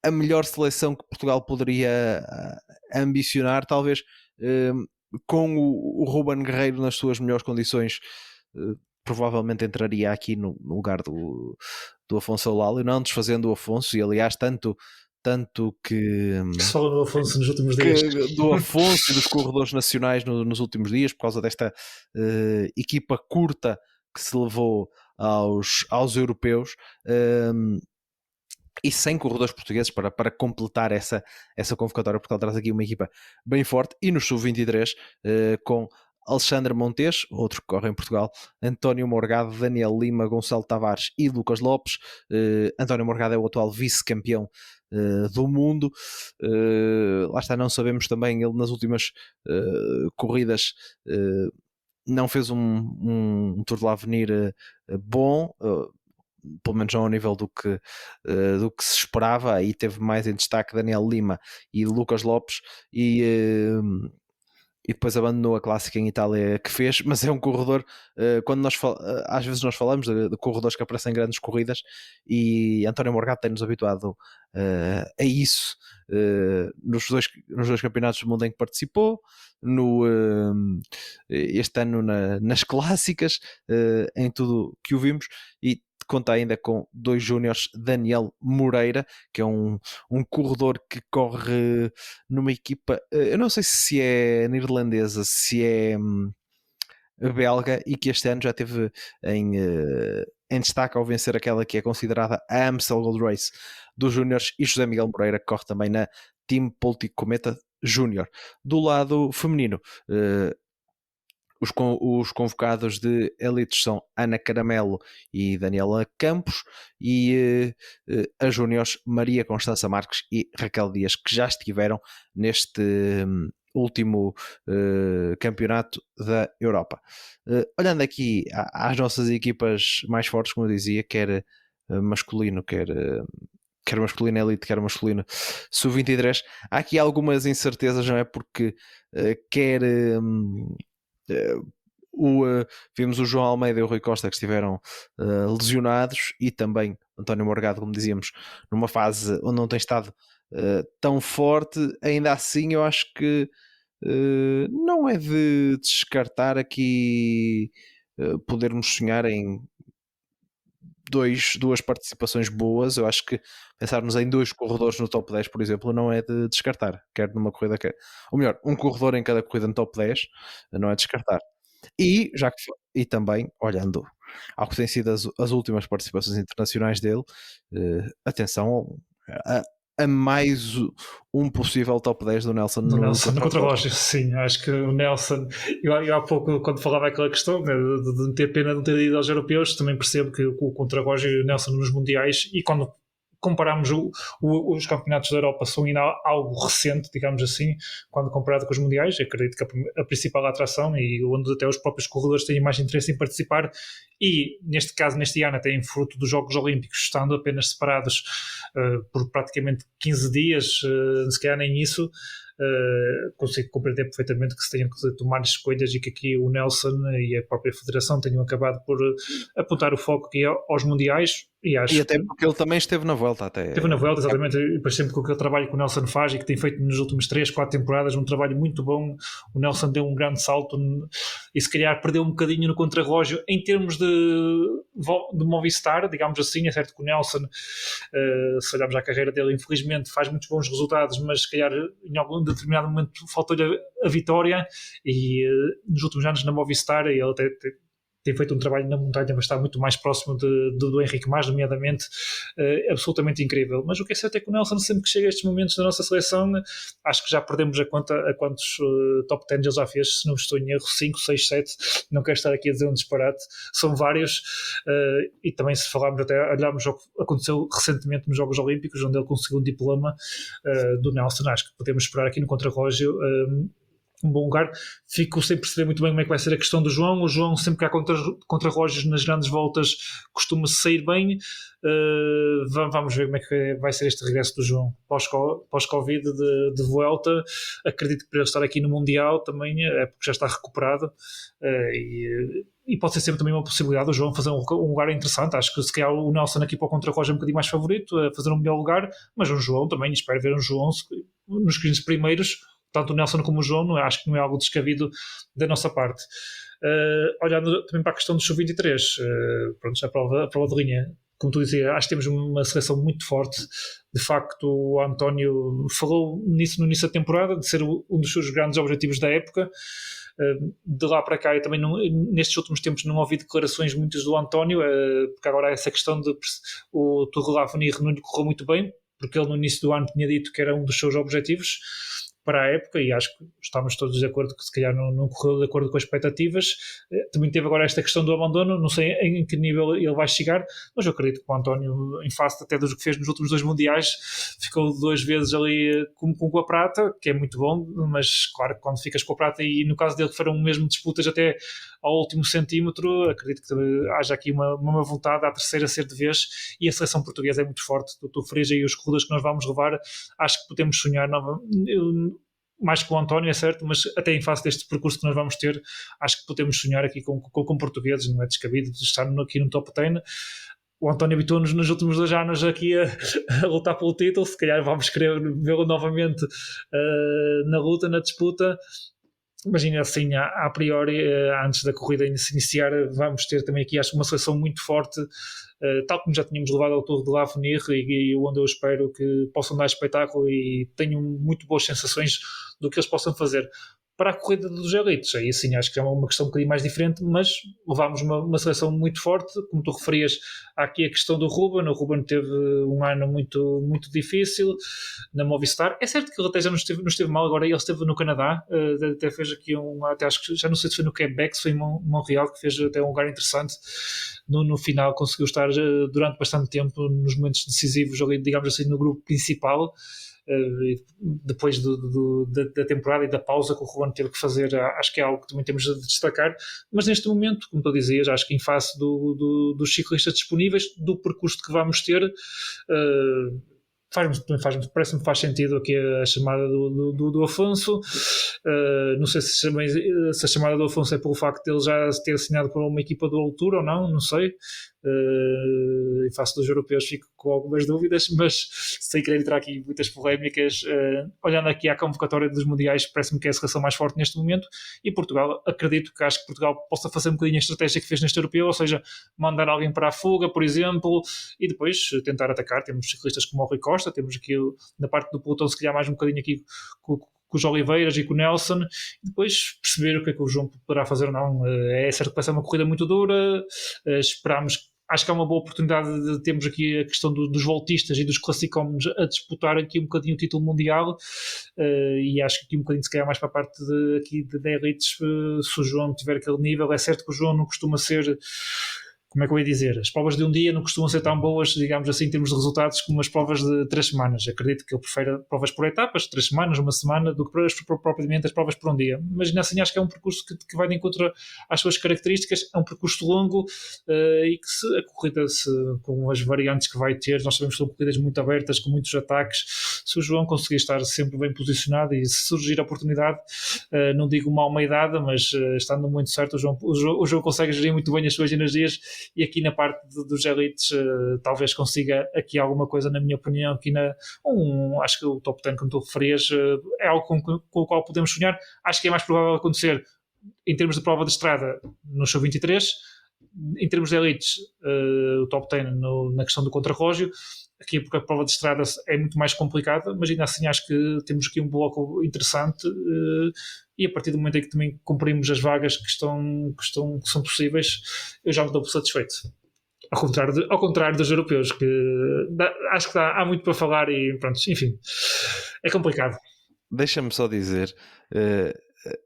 Speaker 1: a melhor seleção que Portugal poderia ambicionar, talvez, com o Ruben Guerreiro nas suas melhores condições. Provavelmente entraria aqui no lugar do Afonso Eulálio, não desfazendo o Afonso, e aliás tanto que
Speaker 2: só do Afonso nos últimos dias,
Speaker 1: do Afonso e dos corredores nacionais nos últimos dias, por causa desta equipa curta que se levou aos europeus, e sem corredores portugueses para completar essa convocatória. Porque ele traz aqui uma equipa bem forte. E no sub-23, com Alexandre Montes, outro que corre em Portugal, António Morgado, Daniel Lima, Gonçalo Tavares e Lucas Lopes. António Morgado é o atual vice-campeão do mundo. Lá está, não sabemos também, ele nas últimas corridas não fez um Tour de l'Avenir bom, pelo menos ao nível do que se esperava. Aí teve mais em destaque Daniel Lima e Lucas Lopes, e depois abandonou a clássica em Itália que fez. Mas é um corredor, quando às vezes nós falamos de corredores que aparecem em grandes corridas, e António Morgado tem-nos habituado a isso, nos dois campeonatos do mundo em que participou, este ano nas clássicas, em tudo que o vimos. E conta ainda com 2 júniores: Daniel Moreira, que é um corredor que corre numa equipa, eu não sei se é neerlandesa, se é belga, e que este ano já teve em destaque ao vencer aquela que é considerada a Amstel Gold Race dos júniores, e José Miguel Moreira, que corre também na Team Polti Cometa Júnior. Do lado feminino, os convocados de elites são Ana Caramelo e Daniela Campos, e a júniores Maria Constança Marques e Raquel Dias, que já estiveram neste último campeonato da Europa. Olhando aqui às nossas equipas mais fortes, como eu dizia, quer masculino, quer masculino elite, quer masculino sub-23, há aqui algumas incertezas, não é? Porque quer vimos o João Almeida e o Rui Costa, que estiveram lesionados, e também António Morgado, como dizíamos, numa fase onde não tem estado tão forte. Ainda assim, eu acho que não é de descartar aqui podermos sonhar em duas participações boas. Eu acho que pensarmos em 2 corredores no top 10, por exemplo, não é de descartar, quer numa corrida, ou melhor, um corredor em cada corrida no top 10 não é de descartar. E, e também, olhando ao que têm sido as últimas participações internacionais dele, atenção a mais um possível top 10 do Nelson
Speaker 2: no contrarrelógio. Sim, acho que o Nelson, eu há pouco, quando falava aquela questão, né, de ter pena de não ter ido aos europeus, também percebo que o contrarrelógio e o Nelson nos mundiais, e quando compararmos os campeonatos da Europa, são ainda algo recente, digamos assim, quando comparado com os mundiais. Eu acredito que a principal atração, e onde até os próprios corredores têm mais interesse em participar, e neste caso, neste ano, até em fruto dos Jogos Olímpicos, estando apenas separados por praticamente 15 dias, se calhar nem isso, consigo compreender perfeitamente que se tenham que tomar escolhas, e que aqui o Nelson e a própria Federação tenham acabado por apontar o foco aqui aos mundiais. E
Speaker 1: até porque ele também esteve na Volta.
Speaker 2: Esteve na Volta, exatamente. E depois, sempre com aquele trabalho que o Nelson faz e que tem feito nas últimas 3, 4 temporadas, um trabalho muito bom. O Nelson deu um grande salto e se calhar perdeu um bocadinho no contrarrelógio em termos de Movistar, digamos assim. É certo que o Nelson, se olharmos à carreira dele, infelizmente faz muitos bons resultados, mas se calhar em algum determinado momento faltou-lhe a vitória, e nos últimos anos na Movistar ele até tem feito um trabalho na montanha, mas está muito mais próximo do Henrique Mas, nomeadamente, absolutamente incrível. Mas o que é certo é que o Nelson, sempre que chega a estes momentos da nossa seleção, acho que já perdemos a conta a quantos top 10 ele já fez, se não estou em erro, 5, 6, 7, não quero estar aqui a dizer um disparate, são vários, e também se falarmos, até olharmos o que aconteceu recentemente nos Jogos Olímpicos, onde ele conseguiu um diploma do Nelson, acho que podemos esperar aqui no contrarrelógio um bom lugar. Fico sem perceber muito bem como é que vai ser a questão do João. O João, sempre que há contrarrelógios nas grandes voltas, costuma sair bem. Vamos ver como é que vai ser este regresso do João pós-Covid de Vuelta. Acredito que para ele estar aqui no Mundial também é porque já está recuperado, e pode ser sempre também uma possibilidade do João fazer um lugar interessante. Acho que se calhar o Nelson aqui para o contrarrelógio é um bocadinho mais favorito a fazer um melhor lugar, mas um João também, espero ver um João nos 15 primeiros, tanto o Nelson como o João. Acho que não é algo descabido da nossa parte. Olhando também para a questão do Sub-23, pronto, a prova de linha, como tu dizias, acho que temos uma seleção muito forte. De facto, o António falou nisso no início da temporada, de ser um dos seus grandes objetivos da época. De lá para cá, eu também nestes últimos tempos não ouvi declarações muitas do António, porque agora essa questão de o Tour de l'Avenir não lhe correu muito bem, porque ele no início do ano tinha dito que era um dos seus objetivos para a época, e acho que estamos todos de acordo que se calhar não correu de acordo com as expectativas. Também teve agora esta questão do abandono, não sei em que nível ele vai chegar, mas eu acredito que o António, em face até do que fez nos últimos 2 mundiais, ficou 2 vezes ali com a prata, que é muito bom, mas claro que quando ficas com a prata, e no caso dele que foram mesmo disputas até ao último centímetro, acredito que haja aqui uma vontade à terceira ser de vez, e a seleção portuguesa é muito forte. Tu referias aí os corredores que nós vamos levar, acho que podemos sonhar mais com o António, é certo, mas até em face deste percurso que nós vamos ter, acho que podemos sonhar aqui com portugueses. Não é descabido de estar aqui no top 10. O António habituou-nos nos últimos 2 anos aqui a lutar pelo título, se calhar vamos querer vê-lo novamente na luta, na disputa. Imagina assim, a priori, antes da corrida se iniciar, vamos ter também aqui, acho, uma seleção muito forte, tal como já tínhamos levado ao Tour de l'Avenir, e onde eu espero que possam dar espetáculo e tenham muito boas sensações do que eles possam fazer. Para a corrida dos elites, aí sim, acho que é uma questão um bocadinho mais diferente, mas levámos uma seleção muito forte. Como tu referias, há aqui a questão do Ruben. O Ruben teve um ano muito, muito difícil na Movistar. É certo que ele até já não esteve mal, agora ele esteve no Canadá, até fez aqui até acho que já não sei se foi no Quebec, se foi em Montreal, que fez até um lugar interessante. No final conseguiu estar durante bastante tempo nos momentos decisivos, ali, digamos assim, no grupo principal. Depois da temporada e da pausa que o Ruben teve que fazer, acho que é algo que também temos de destacar. Mas neste momento, como tu dizias, acho que em face dos ciclistas disponíveis, do percurso que vamos ter, parece-me que faz sentido aqui a chamada do Afonso. Não sei se a chamada do Afonso é pelo facto de ele já ter assinado por uma equipa do altura ou não sei. Em face dos europeus fico com algumas dúvidas, mas sem querer entrar aqui em muitas polémicas, olhando aqui à convocatória dos mundiais, parece-me que é a seleção mais forte neste momento, e Portugal, acho que Portugal possa fazer um bocadinho a estratégia que fez neste europeu, ou seja, mandar alguém para a fuga, por exemplo, e depois tentar atacar. Temos ciclistas como o Rui Costa, temos aqui na parte do pelotão se calhar mais um bocadinho aqui com os Oliveiras e com o Nelson, e depois perceber o que é que o João poderá fazer ou não. É certo que vai ser uma corrida muito dura, esperamos. Acho que é uma boa oportunidade de termos aqui a questão dos voltistas e dos classicómenos a disputar aqui um bocadinho o título mundial, e acho que aqui um bocadinho se calhar mais para a parte de elites, se o João tiver aquele nível. É certo que o João não costuma ser, como é que eu ia dizer, as provas de um dia não costumam ser tão boas, digamos assim, em termos de resultados, como as provas de 3 semanas. Acredito que ele prefere provas por etapas, 3 semanas, uma semana, do que propriamente as provas por um dia. Mas assim, acho que é um percurso que vai de encontro às suas características. É um percurso longo, e que a corrida, com as variantes que vai ter, nós sabemos que são corridas muito abertas, com muitos ataques. Se o João conseguir estar sempre bem posicionado e se surgir a oportunidade, não digo uma almeidada, mas estando muito certo, o João consegue gerir muito bem as suas energias. E aqui na parte dos elites, talvez consiga aqui alguma coisa, na minha opinião, aqui acho que o top 10, como tu referias, é algo com o qual podemos sonhar. Acho que é mais provável acontecer em termos de prova de estrada no show 23, em termos de elites, o top 10 na questão do contrarrelógio. Aqui porque a prova de estrada é muito mais complicada, mas ainda assim acho que temos aqui um bloco interessante, e a partir do momento em que também cumprimos as vagas que são possíveis, eu já me dou por satisfeito. Ao contrário dos europeus, que acho que há muito para falar e pronto, enfim, é complicado.
Speaker 1: Deixa-me só dizer,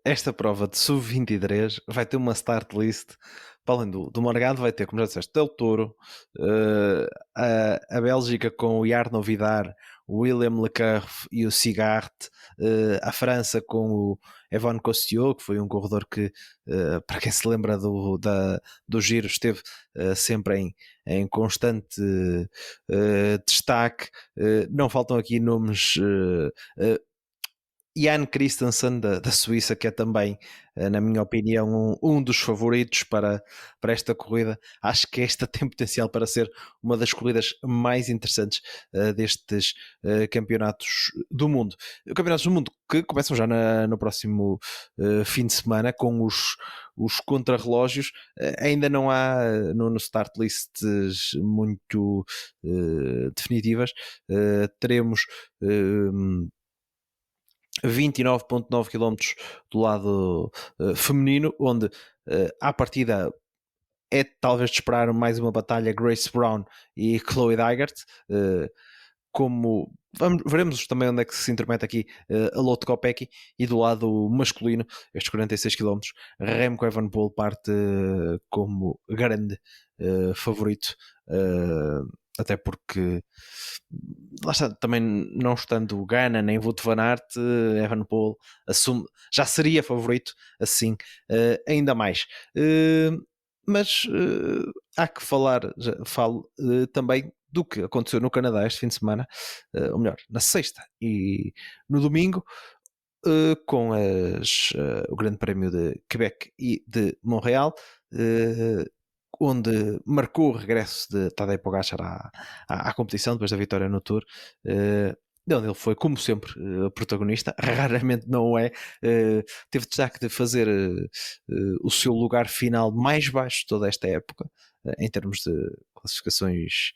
Speaker 1: esta prova de sub-23 vai ter uma start list. Para além do Morgado, vai ter, como já disseste, Del Toro, a Bélgica com o Jarno Vidar, o William Leclerc e o Sigart, a França com o Evan Costillo, que foi um corredor que, para quem se lembra do giro, esteve sempre em constante destaque. Não faltam aqui nomes. Jan Christensen da Suíça, que é também, na minha opinião, um dos favoritos para esta corrida. Acho que esta tem potencial para ser uma das corridas mais interessantes destes campeonatos do mundo. Campeonatos do mundo que começam já no próximo fim de semana com os contrarrelógios. Ainda não há no start lists muito definitivas. Teremos 29,9 km do lado feminino, onde à partida é talvez de esperar mais uma batalha Grace Brown e Chloe Dygert. Veremos também onde é que se intermete aqui a Lotte Kopecky. E do lado masculino, estes 46 km, Remco Evenepoel parte como grande favorito, até porque lá está, também não estando Ganna nem Wout van Aert, Evenepoel já seria favorito assim, ainda mais. Mas há que falo também do que aconteceu no Canadá este fim de semana, ou melhor, na sexta e no domingo, com o Grande Prémio de Quebec e de Montreal, onde marcou o regresso de Tadej Pogačar à competição depois da vitória no Tour, de onde ele foi, como sempre, protagonista. Raramente não é. Teve destaque de fazer o seu lugar final mais baixo de toda esta época, em termos de classificações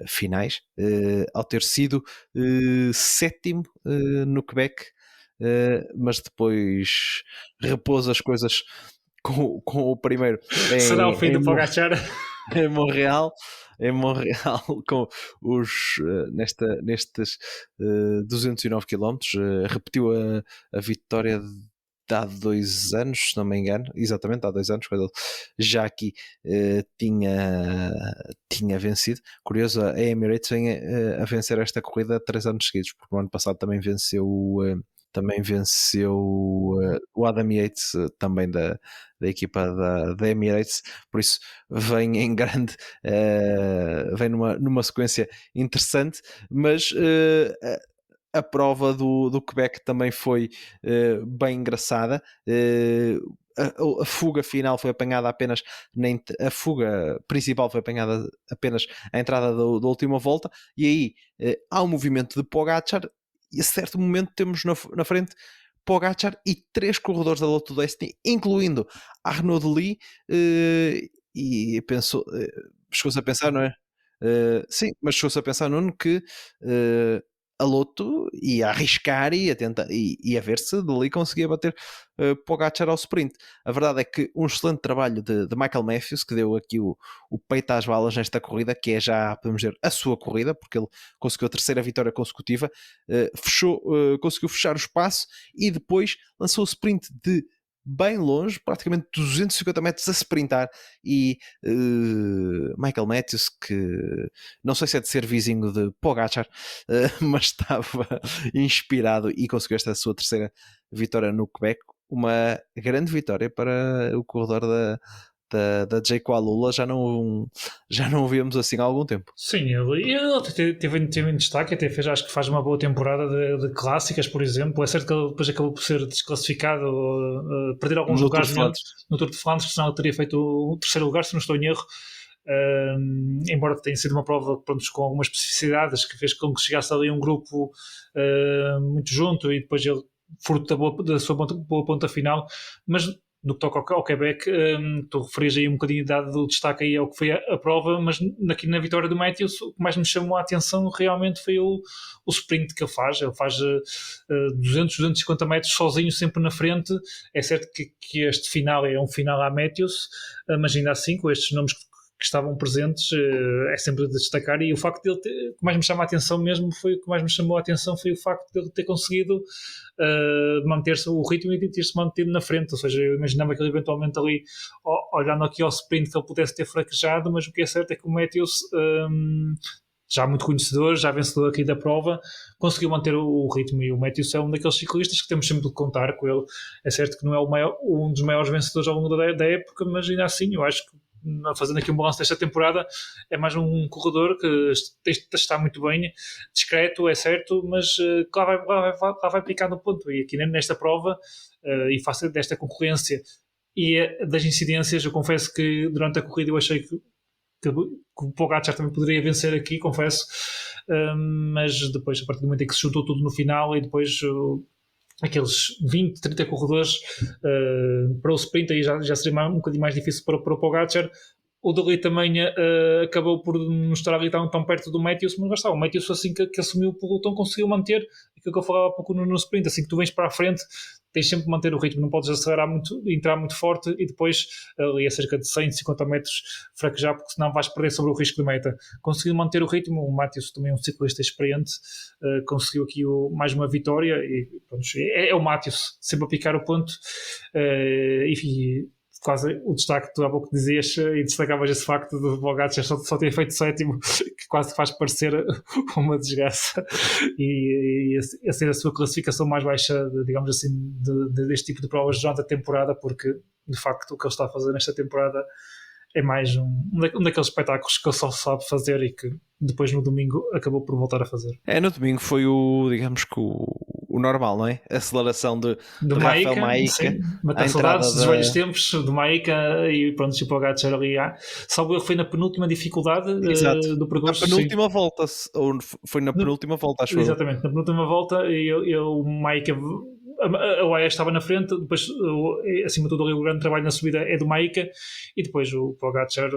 Speaker 1: finais, ao ter sido sétimo no Quebec, mas depois repôs as coisas com o primeiro
Speaker 2: Será o fim do Pogačar?
Speaker 1: em Montreal, com nestes 209 km, repetiu a vitória há 2 anos, se não me engano, exatamente há 2 anos, quando ele já aqui tinha vencido. Curioso, a Emirates vem a vencer esta corrida 3 anos seguidos, porque no ano passado também venceu também venceu o Adam Yates, também da equipa da Emirates, por isso vem em grande, vem numa sequência interessante, mas a prova do Quebec também foi bem engraçada. A fuga final foi apanhada apenas a fuga principal foi apanhada apenas à entrada da última volta, e aí há um movimento de Pogacar e a certo momento temos na frente Pogacar e 3 corredores da Lotto Destiny, incluindo Arnaud Delis, e pensou, chegou-se a pensar, não é? Sim, mas chegou-se a pensar, Nuno, que a Lotto ia arriscar e a ver se dali conseguia bater Pogacar ao sprint. A verdade é que um excelente trabalho de Michael Matthews, que deu aqui o peito às balas nesta corrida, que é já, podemos dizer, a sua corrida, porque ele conseguiu a terceira vitória consecutiva, conseguiu fechar o espaço e depois lançou o sprint de bem longe, praticamente 250 metros a sprintar, e Michael Matthews, que não sei se é de ser vizinho de Pogacar, mas estava inspirado e conseguiu esta sua terceira vitória no Quebec, uma grande vitória para o corredor da Jake Alula, já não o víamos assim há algum tempo.
Speaker 2: Sim, ele teve em destaque, até fez, acho que faz uma boa temporada de clássicas, por exemplo. É certo que ele depois acabou por ser desclassificado, perder alguns lugares no Tour de Flandres, senão ele teria feito o terceiro lugar, se não estou em erro. Embora tenha sido uma prova, pronto, com algumas especificidades que fez com que chegasse ali um grupo muito junto, e depois ele, fruto da sua boa ponta final, mas no que toca ao Quebec, tu referias aí um bocadinho do destaque aí ao que foi a prova, mas aqui na vitória do Matthews, o que mais me chamou a atenção realmente foi o sprint que ele faz. Ele faz 250 metros sozinho, sempre na frente. É certo que este final é um final à Matthews, mas ainda assim, com estes nomes que estavam presentes, é sempre de destacar. E o facto dele o que mais me chama a atenção mesmo foi o facto de ele ter conseguido manter-se o ritmo e ter-se mantido na frente. Ou seja, eu imaginava que ele eventualmente ali, olhando aqui ao sprint, que ele pudesse ter fraquejado, mas o que é certo é que o Matthews, já muito conhecedor, já vencedor aqui da prova, conseguiu manter o ritmo, e o Matthews é um daqueles ciclistas que temos sempre de contar com ele. É certo que não é um dos maiores vencedores ao longo da época, mas ainda assim eu acho que, fazendo aqui um balanço desta temporada, é mais um corredor que está muito bem, discreto, é certo, mas que lá vai picar no ponto. E aqui nesta prova, e face desta concorrência e das incidências, eu confesso que durante a corrida eu achei que o Pogacar também poderia vencer aqui, confesso, mas depois, a partir do momento em que se juntou tudo no final, e depois aqueles 20, 30 corredores para o sprint, aí já seria um bocadinho mais difícil para o Pogacar. O Dali também acabou por não estar ali tão perto do Matthews, mas bastava. O Matthews, assim que assumiu o pelotão, conseguiu manter aquilo que eu falava há pouco no sprint. Assim que tu vens para a frente, tens sempre de manter o ritmo, não podes acelerar muito, entrar muito forte e depois ali a cerca de 150 metros fraquejar, porque senão vais perder sobre o risco de meta. Conseguiu manter o ritmo. O Matthews também é um ciclista experiente, conseguiu aqui mais uma vitória, e pronto, é o Matthews sempre a picar o ponto, e quase o destaque que tu há pouco dizias, e destacavas esse facto de Pogacar só ter feito sétimo, que quase faz parecer uma desgraça, e a ser a sua classificação mais baixa, digamos assim, deste tipo de provas durante a temporada, porque de facto o que ele está a fazer nesta temporada é mais um daqueles espetáculos que ele só sabe fazer, e que depois no domingo acabou por voltar a fazer.
Speaker 1: No domingo foi digamos que o normal, não é? A aceleração de Rafael Maíca.
Speaker 2: Matar saudades dos velhos tempos do Maíca, e pronto, o Pogacar ali. Salvo ele, foi na penúltima dificuldade do percurso.
Speaker 1: Na penúltima volta, ou foi na penúltima volta, acho.
Speaker 2: Exatamente, na penúltima volta, e o Maíca, a UAE estava na frente, depois acima de tudo ali o grande trabalho na subida é do Maíca, e depois o Pogacar,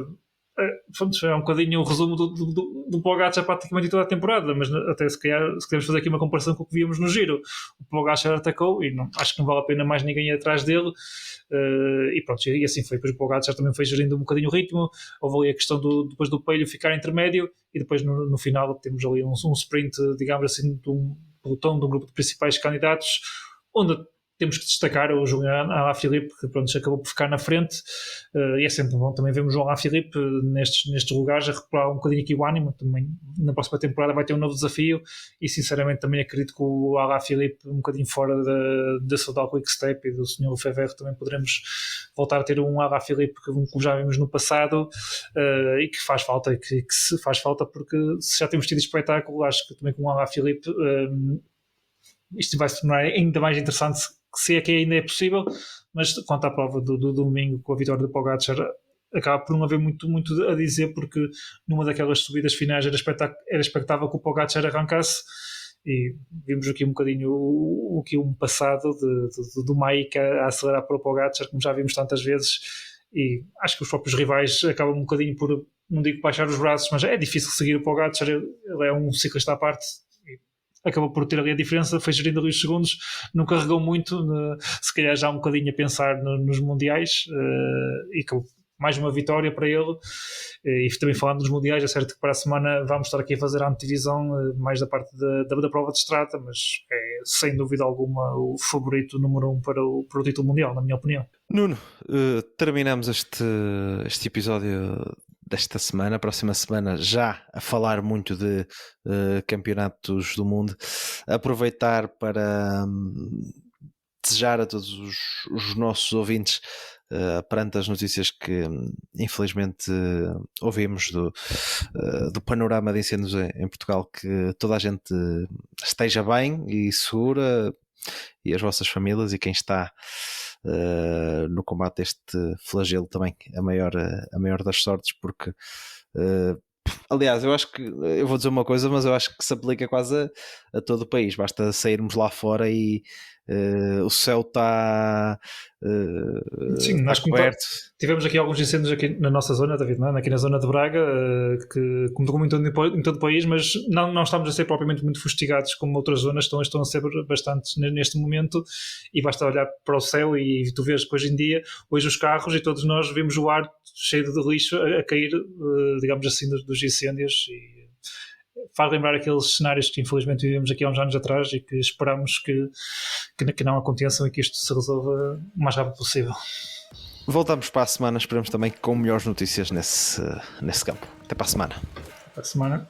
Speaker 2: é um bocadinho o resumo do Pogacar praticamente toda a temporada, mas até se queremos fazer aqui uma comparação com o que víamos no Giro, o Pogacar atacou e acho que não vale a pena mais ninguém ir atrás dele, e pronto, e assim foi. Depois o Pogacar também foi gerindo um bocadinho o ritmo, houve ali a questão depois do Pelho ficar intermédio, e depois no final temos ali um sprint, digamos assim, de um pelotão, de um grupo de principais candidatos, onde temos que destacar o Julián Alaphilippe, que pronto, acabou por ficar na frente, e é sempre bom também vermos o Alaphilippe nestes lugares a recuperar um bocadinho aqui o ânimo. Também na próxima temporada vai ter um novo desafio, e sinceramente também acredito que o Alaphilippe, um bocadinho fora da Soudal Quick Step e do Sr. Lefebvre, também poderemos voltar a ter um Alaphilippe que já vimos no passado, e que faz falta, e que se faz falta, porque se já temos tido espetáculo, acho que também com o Alaphilippe isto vai se tornar ainda mais interessante, se é que ainda é possível. Mas quanto à prova do domingo, com a vitória do Pogacar, acaba por não haver muito a dizer, porque numa daquelas subidas finais era expectável que o Pogacar arrancasse, e vimos aqui um bocadinho um passado do Maika a acelerar para o Pogacar, como já vimos tantas vezes, e acho que os próprios rivais acabam um bocadinho por, não digo baixar os braços, mas é difícil seguir o Pogacar, ele é um ciclista à parte, acabou por ter ali a diferença, foi gerindo ali os segundos, não carregou muito, se calhar já um bocadinho a pensar nos mundiais, e mais uma vitória para ele. E também falando dos mundiais, é certo que para a semana vamos estar aqui a fazer a antevisão mais da parte da prova de estrada, mas é sem dúvida alguma o favorito número 1 para o título mundial, na minha opinião.
Speaker 1: Nuno, terminamos este episódio desta semana. Próxima semana já a falar muito de campeonatos do mundo. Aproveitar para desejar a todos os nossos ouvintes, perante as notícias que infelizmente ouvimos do panorama de incêndios em Portugal, que toda a gente esteja bem e segura, e as vossas famílias, e quem está no combate deste flagelo também a maior das sortes, porque aliás, eu acho que, eu vou dizer uma coisa, mas eu acho que se aplica quase a todo o país. Basta sairmos lá fora e o céu está
Speaker 2: sim, nós
Speaker 1: coberto.
Speaker 2: Tivemos aqui alguns incêndios aqui na nossa zona, David, não é? Aqui na zona de Braga, que como em todo o país, mas não estamos a ser propriamente muito fustigados como outras zonas estão a ser bastante neste momento, e basta olhar para o céu e tu vês que hoje em dia, hoje os carros e todos nós vemos o ar cheio de lixo a cair, digamos assim, dos incêndios, e faz lembrar aqueles cenários que infelizmente vivemos aqui há uns anos atrás, e que esperamos que não aconteçam e que isto se resolva o mais rápido possível.
Speaker 1: Voltamos para a semana, esperamos também com melhores notícias nesse campo. Até para a semana.
Speaker 2: Para a semana.